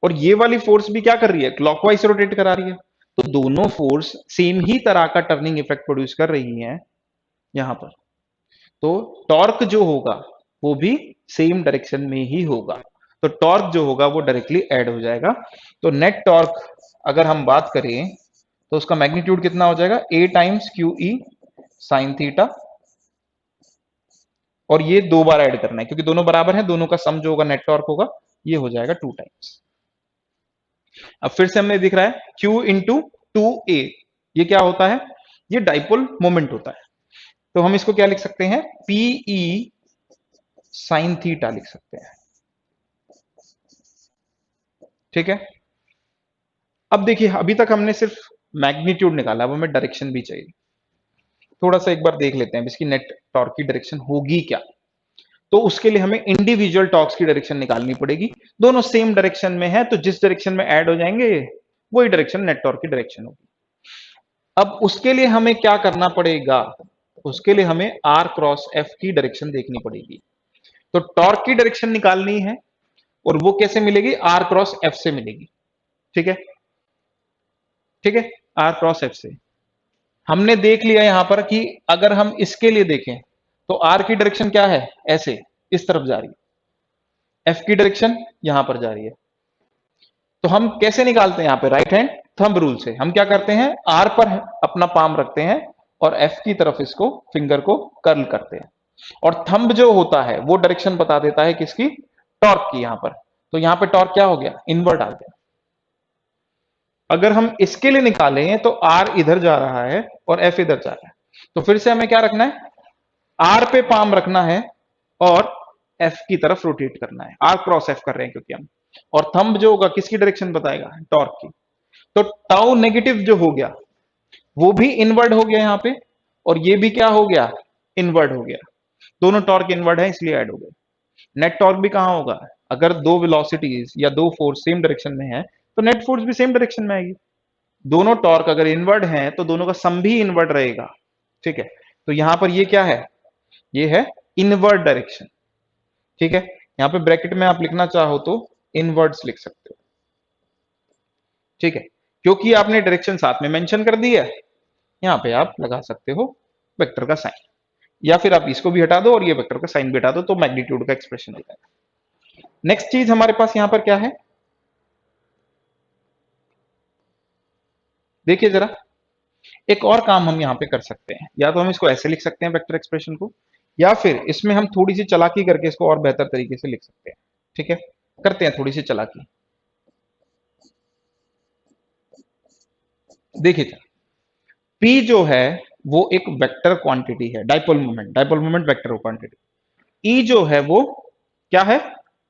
और ये वाली फोर्स भी क्या कर रही है? क्लॉकवाइज रोटेट करा रही है। तो दोनों फोर्स सेम ही तरह का टर्निंग इफेक्ट प्रोड्यूस कर रही है यहां पर। तो टॉर्क जो होगा वो भी सेम डायरेक्शन में ही होगा। तो टॉर्क जो होगा वो डायरेक्टली ऐड हो जाएगा। तो नेट टॉर्क अगर हम बात करें तो उसका मैग्नीट्यूड कितना हो जाएगा? A times Q E sine theta. और ये दो बार ऐड करना है क्योंकि दोनों बराबर हैं, दोनों का सम जो होगा नेट टॉर्क होगा, ये हो जाएगा 2 टाइम्स। अब फिर से हमें दिख रहा है Q इंटू 2a। ये क्या होता है? ये डाइपोल मोमेंट होता है। तो हम इसको क्या लिख सकते हैं? Pe साइन थीटा लिख सकते हैं। ठीक है। अब देखिए अभी तक हमने सिर्फ मैग्नीट्यूड निकाला, अब हमें डायरेक्शन भी चाहिए। थोड़ा सा एक बार देख लेते हैं इसकी नेट टॉर्क की डायरेक्शन होगी क्या। तो उसके लिए हमें इंडिविजुअल टॉर्क्स की डायरेक्शन निकालनी पड़ेगी। दोनों सेम डायरेक्शन में है तो जिस डायरेक्शन में ऐड हो जाएंगे वही डायरेक्शन नेट टॉर्क की डायरेक्शन होगी। अब उसके लिए हमें क्या करना पड़ेगा, उसके लिए हमें आर क्रॉस एफ की डायरेक्शन देखनी पड़ेगी। तो टॉर्क की डायरेक्शन निकालनी है और वो कैसे मिलेगी, आर क्रॉस एफ से मिलेगी। ठीक है, ठीक है, आर क्रॉस एफ से। हमने देख लिया यहां पर कि अगर हम इसके लिए देखें तो आर की डायरेक्शन क्या है, ऐसे इस तरफ जा रही है, एफ की डायरेक्शन यहां पर जा रही है। तो हम कैसे निकालते हैं यहां पे, राइट हैंड थंब रूल से। हम क्या करते हैं, आर पर अपना पाम रखते हैं और एफ की तरफ इसको फिंगर को कर्ल करते हैं, और थंब जो होता है वो डायरेक्शन बता देता है किसकी, टॉर्क की। यहां पर तो यहां पे टॉर्क क्या हो गया, इनवर्ट आ गया। अगर हम इसके लिए निकालें तो आर इधर जा रहा है और एफ इधर जा रहा है, तो फिर से हमें क्या रखना है, आर पे पाम रखना है और एफ की तरफ रोटेट करना है। आर क्रॉस एफ कर रहे हैं क्योंकि हम, और थंब जो होगा किसकी डायरेक्शन बताएगा, टॉर्क की। तो टाउ नेगेटिव जो हो गया वो भी इनवर्ड हो गया यहां पे, और ये भी क्या हो गया, इनवर्ड हो गया। दोनों टॉर्क इनवर्ड है इसलिए ऐड हो गए। नेट टॉर्क भी कहां होगा, अगर दो वेलोसिटीज या दो फोर्स सेम डायरेक्शन में है तो नेट फोर्स भी सेम डायरेक्शन में आएगी। दोनों टॉर्क अगर इनवर्ड हैं तो दोनों का सम भी इनवर्ड रहेगा। ठीक है, तो यहां पर ये क्या है, ये है इनवर्ड डायरेक्शन। ठीक है, यहां पे ब्रैकेट में आप लिखना चाहो तो इनवर्ड्स लिख सकते हो। ठीक है, क्योंकि आपने डायरेक्शन साथ में मेंशन कर दी है, यहां पे आप लगा सकते हो वेक्टर का साइन, या फिर आप इसको भी हटा दो और ये वेक्टर का साइन भी हटा दो तो मैग्नीट्यूड का एक्सप्रेशन आ जाएगा। नेक्स्ट चीज हमारे पास यहां पर क्या है, देखिए जरा, एक और काम हम यहां पे कर सकते हैं। या तो हम इसको ऐसे लिख सकते हैं वेक्टर एक्सप्रेशन को, या फिर इसमें हम थोड़ी सी चालाकी करके इसको और बेहतर तरीके से लिख सकते हैं। ठीक है, करते हैं थोड़ी सी चालाकी। देखिए जरा, P जो है वो एक वेक्टर क्वांटिटी है, dipole moment, dipole moment vector quantity. E जो है वो क्या है,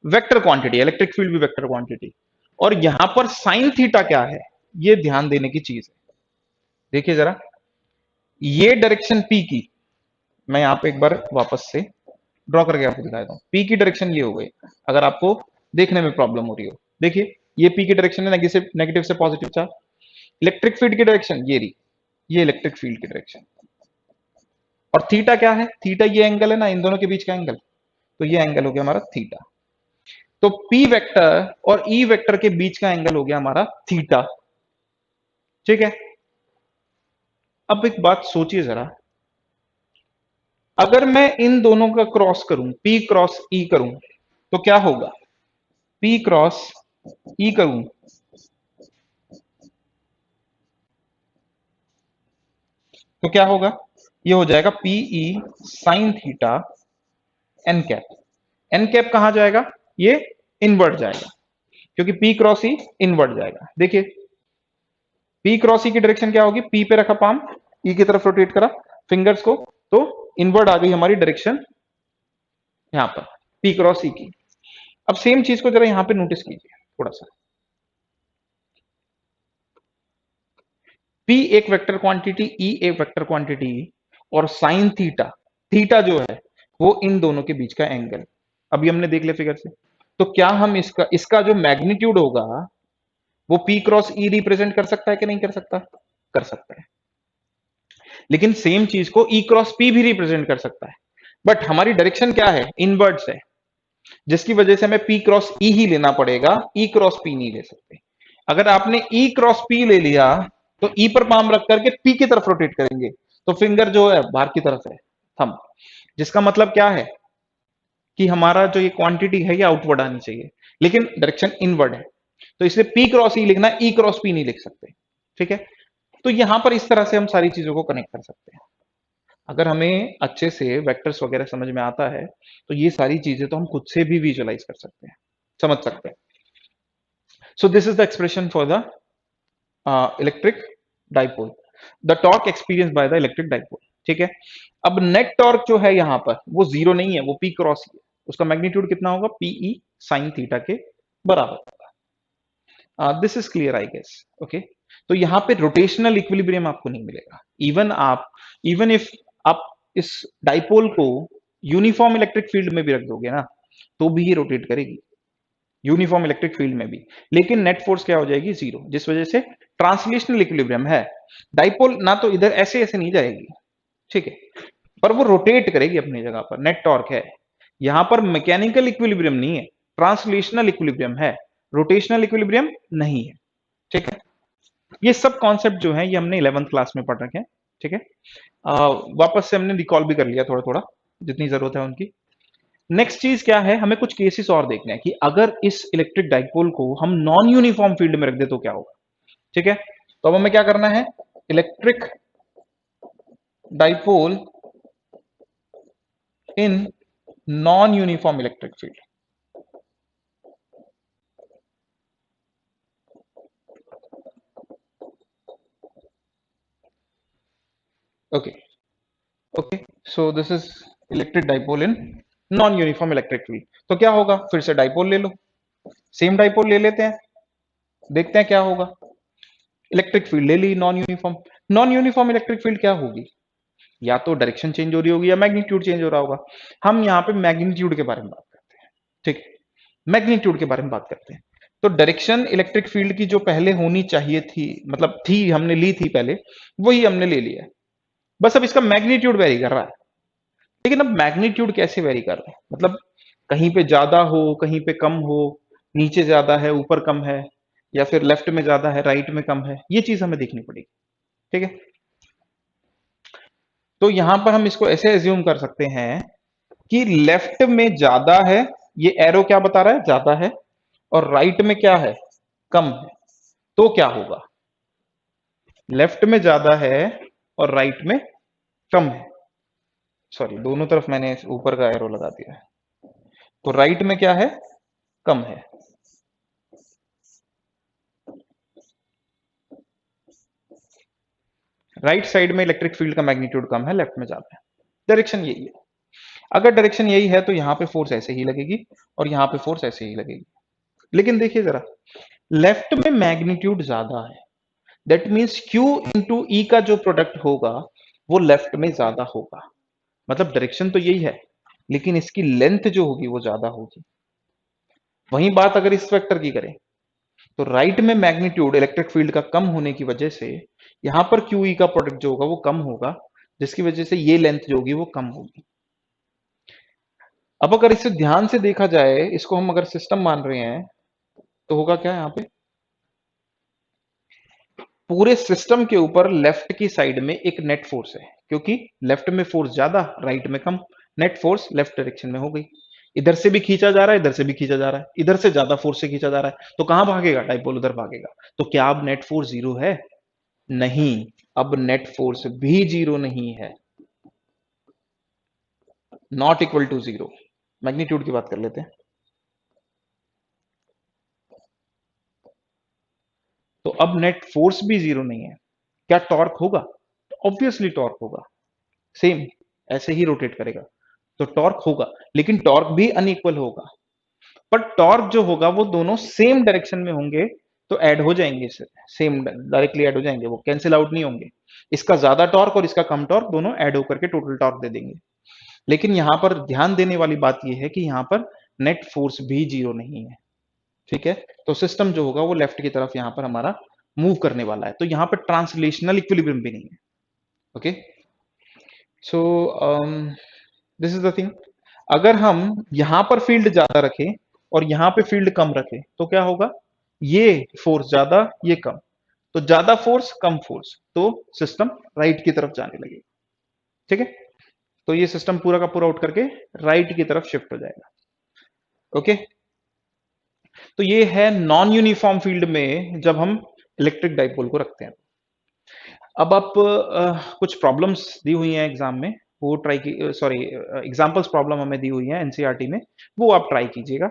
वेक्टर क्वांटिटी, इलेक्ट्रिक फील्ड भी वेक्टर क्वांटिटी। और यहां पर साइन थीटा क्या है, ये ध्यान देने की चीज है। देखिए जरा, ये डायरेक्शन P की, मैं यहां पे एक बार वापस से ड्रॉ करके आपको दिखा देता हूं। P की डायरेक्शन ये हो गई, अगर आपको देखने में प्रॉब्लम हो रही हो। देखिए ये P की डायरेक्शन है, नेगेटिव से पॉजिटिव चार्ज। इलेक्ट्रिक फील्ड की डायरेक्शन ये रही, ये इलेक्ट्रिक फील्ड की डायरेक्शन। और थीटा क्या है, थीटा ये एंगल है ना, इन दोनों के बीच का एंगल, तो ये एंगल हो गया हमारा थीटा। तो P वेक्टर और E वेक्टर के बीच का एंगल हो गया हमारा थीटा। ठीक है, अब एक बात सोचिए जरा, अगर मैं इन दोनों का क्रॉस करूं, P क्रॉस E करूं, तो क्या होगा, P क्रॉस E करूं तो क्या होगा, ये हो जाएगा PE sine theta N cap. N cap कहां जाएगा, ये इनवर्ट जाएगा, क्योंकि P क्रॉस E इनवर्ट जाएगा। देखिए P क्रॉस E की डायरेक्शन क्या होगी, P पे रखा पाम, E की तरफ रोटेट करा फिंगर्स को, तो इनवर्ट आ गई हमारी डायरेक्शन यहां पर P क्रॉस E की। अब सेम चीज को जरा यहां पे नोटिस कीजिए थोड़ा सा। P एक वेक्टर क्वांटिटी, E एक वेक्टर क्वांटिटी, और साइन थीटा, थीटा जो है वो इन दोनों के बीच का एंगल। अभी हमने देख लिया फिगर से, तो क्या हम इसका इसका जो मैग्नीट्यूड होगा वो P क्रॉस E रिप्रेजेंट कर सकता है कि नहीं कर सकता, कर सकता है। लेकिन सेम चीज को E क्रॉस P भी रिप्रेजेंट कर सकता है, बट हमारी डायरेक्शन क्या है, इनवर्ट्स है, जिसकी वजह से हमें P क्रॉस E ही लेना पड़ेगा, E क्रॉस P नहीं ले सकते। अगर आपने E क्रॉस P ले लिया तो E पर पाम रख करके P की तरफ रोटेट करेंगे, तो फिंगर जो है बाहर की तरफ है, थंब, जिसका मतलब क्या है कि हमारा जो ये क्वांटिटी है ये आउटवर्ड आनी चाहिए, लेकिन डायरेक्शन इनवर्ड है, तो इसलिए P क्रॉस E लिखना, E क्रॉस P नहीं लिख सकते। ठीक है, तो यहां पर इस तरह से हम सारी चीजों को कनेक्ट कर सकते हैं। अगर हमें अच्छे से वेक्टर्स वगैरह समझ में आता है तो ये सारी चीजें तो हम खुद से भी विजुअलाइज कर सकते हैं, समझ सकते हैं। So this is the expression for the electric dipole, the torque experience by the electric dipole. ठीक है, अब नेट टॉर्क जो है यहां पर वो जीरो नहीं है, वो P क्रॉस ही है। उसका मैग्नीट्यूड कितना होगा, PE साइन थीटा के बराबर होगा। This is clear I guess. Okay, तो यहाँ पे रोटेशनल इक्विलिब्रियम आपको नहीं मिलेगा। इवन इफ आप इस डाइपोल को यूनिफॉर्म इलेक्ट्रिक फील्ड में भी रख दोगे ना, तो भी ये रोटेट करेगी यूनिफॉर्म इलेक्ट्रिक फील्ड में भी, लेकिन नेट फोर्स क्या हो जाएगी, जीरो, जिस वजह से ट्रांसलेशनल इक्विलिब्रियम है। डाइपोल ना तो इधर ऐसे ऐसे नहीं जाएगी, ठीक है, पर वो रोटेट करेगी अपनी जगह पर, नेट टॉर्क है। यहां पर मैकेनिकल इक्विलिब्रियम नहीं है, ट्रांसलेशनल इक्विलिब्रियम है, रोटेशनल इक्विलिब्रियम नहीं है, ठीक है। ये सब कॉन्सेप्ट जो है ये हमने 11th क्लास में पढ़ रखे हैं, ठीक है। वापस से हमने रिकॉल भी कर लिया थोड़ा थोड़ा, जितनी जरूरत है उनकी। नेक्स्ट चीज क्या है, हमें कुछ केसेस और देखने हैं कि अगर इस इलेक्ट्रिक डाइपोल को हम नॉन यूनिफॉर्म फील्ड में रख दे तो क्या होगा, ठीक है। तो अब हमें क्या करना है, electric dipole in non uniform electric field. Okay, okay, so this is electric dipole in non uniform electric field. तो क्या होगा, फिर से डाइपोल ले लो, सेम डाइपोल ले लेते हैं, देखते हैं क्या होगा। इलेक्ट्रिक फील्ड ले ली non uniform. Non uniform electric field क्या होगी, या तो डायरेक्शन चेंज हो रही होगी या मैग्नीट्यूड चेंज हो रहा होगा। हम यहाँ पे मैग्नीट्यूड के बारे में बात करते हैं, ठीक है, मैग्नीट्यूड के बारे में बात करते हैं। तो डायरेक्शन इलेक्ट्रिक फील्ड की जो पहले होनी चाहिए थी, मतलब थी, हमने ली थी पहले, वही हमने ले लिया है, बस अब इसका मैग्नीट्यूड वेरी कर रहा है। लेकिन अब मैग्नीट्यूड कैसे वेरी कर रहा है, मतलब कहीं पे ज्यादा हो, कहीं पे कम हो, नीचे ज्यादा है ऊपर कम है, या फिर लेफ्ट में ज्यादा है राइट में कम है, ये चीज हमें देखनी पड़ेगी, ठीक है। तो यहां पर हम इसको ऐसे एज्यूम कर सकते हैं कि लेफ्ट में ज्यादा है, ये एरो क्या बता रहा है, ज्यादा है, और राइट में क्या है, कम है। तो क्या होगा, लेफ्ट में ज्यादा है और राइट में कम है, सॉरी दोनों तरफ मैंने ऊपर का एरो लगा दिया है। तो राइट में क्या है, कम है, राइट साइड में इलेक्ट्रिक फील्ड का मैग्नीट्यूड कम है, लेफ्ट में ज्यादा है। डायरेक्शन यही है। अगर डायरेक्शन यही है तो यहां पे फोर्स ऐसे ही लगेगी और यहां पे फोर्स ऐसे ही लगेगी। लेकिन देखिए जरा, लेफ्ट में मैग्नीट्यूड ज्यादा है, दैट मीन्स Q इंटू ई का जो प्रोडक्ट होगा वो लेफ्ट में ज्यादा होगा। मतलब डायरेक्शन तो यही है, लेकिन इसकी लेंथ जो होगी वो ज्यादा होगी। वही बात अगर इस वेक्टर की करें, तो राइट में मैग्नीट्यूड इलेक्ट्रिक फील्ड का कम होने की वजह से यहां पर क्यू ई का प्रोडक्ट जो होगा वो कम होगा, जिसकी वजह से ये लेंथ जो होगी वो कम होगी। अब अगर इसे ध्यान से देखा जाए, इसको हम अगर सिस्टम मान रहे हैं, तो होगा क्या यहाँ पे, पूरे सिस्टम के ऊपर लेफ्ट की साइड में एक नेट फोर्स है, क्योंकि लेफ्ट में फोर्स ज्यादा राइट में कम, नेट फोर्स लेफ्ट डायरेक्शन में हो गई। इधर से भी खींचा जा रहा है, इधर से भी खींचा जा रहा है, इधर से ज्यादा फोर्स से खींचा जा रहा है, तो कहां भागेगा, डाइपोल उधर भागेगा। तो क्या अब नेट फोर्स जीरो है, नहीं, अब नेट फोर्स भी जीरो नहीं है, not equal to zero. Magnitude की बात कर लेते हैं। तो अब नेट फोर्स भी जीरो नहीं है, क्या टॉर्क होगा, ऑब्वियसली टॉर्क होगा, सेम ऐसे ही रोटेट करेगा, तो टॉर्क होगा, लेकिन टॉर्क भी अनइक्वल होगा। पर टॉर्क जो होगा वो दोनों सेम डायरेक्शन में होंगे, तो ऐड हो जाएंगे, सेम डायरेक्टली ऐड हो जाएंगे, वो कैंसिल आउट नहीं होंगे। इसका ज्यादा टॉर्क और इसका कम टॉर्क दोनों ऐड होकर के टोटल टॉर्क दे देंगे। लेकिन यहां पर ध्यान देने वाली बात यह है कि यहां पर नेट फोर्स भी जीरो नहीं है, ठीक है। तो सिस्टम जो होगा वो लेफ्ट की तरफ यहां पर हमारा मूव करने वाला है, तो यहां पर ट्रांसलेशनल इक्विलिब्रियम भी नहीं है। Okay, so this is the thing. अगर हम यहां पर फील्ड ज्यादा रखें और यहां पे फील्ड कम रखें तो क्या होगा, ये फोर्स ज्यादा ये कम, तो ज्यादा फोर्स कम फोर्स, तो सिस्टम राइट की तरफ जाने लगेगा, ठीक है। तो ये सिस्टम पूरा का पूरा उठ करके राइट की तरफ शिफ्ट हो जाएगा। ओके, तो ये है नॉन यूनिफॉर्म फील्ड में जब हम इलेक्ट्रिक डाइपोल को रखते हैं। अब आप कुछ प्रॉब्लम्स दी हुई हैं एग्जाम में, वो ट्राई की, सॉरी एग्जांपल्स प्रॉब्लम हमें दी हुई है एनसीईआरटी में, वो आप ट्राई कीजिएगा,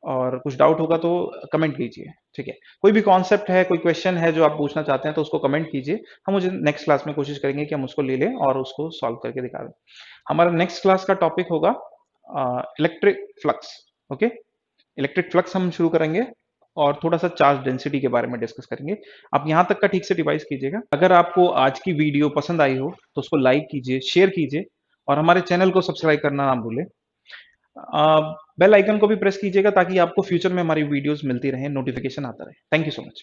और कुछ डाउट होगा तो कमेंट कीजिए, ठीक है। कोई भी कॉन्सेप्ट है, कोई क्वेश्चन है जो आप पूछना चाहते हैं तो उसको कमेंट कीजिए, हम मुझे नेक्स्ट क्लास में कोशिश करेंगे कि हम उसको ले लें और उसको सॉल्व करके दिखा दें। हमारा नेक्स्ट क्लास का टॉपिक होगा electric flux. Okay, electric flux हम शुरू करेंगे, और थोड़ा-सा चार्ज डेंसिटी के बारे में डिस्कस करेंगे। आप यहाँ तक का ठीक से रिवाइज़ कीजिएगा। अगर आपको आज की वीडियो पसंद आई हो, तो उसको लाइक कीजिए, शेयर कीजिए और हमारे चैनल को सब्सक्राइब करना ना भूलें। बेल आइकन को भी प्रेस कीजिएगा ताकि आपको फ्यूचर में हमारी वीडियोज़ मिलती रहें, नोटिफ़िकेशन आता रहे। Thank you so much.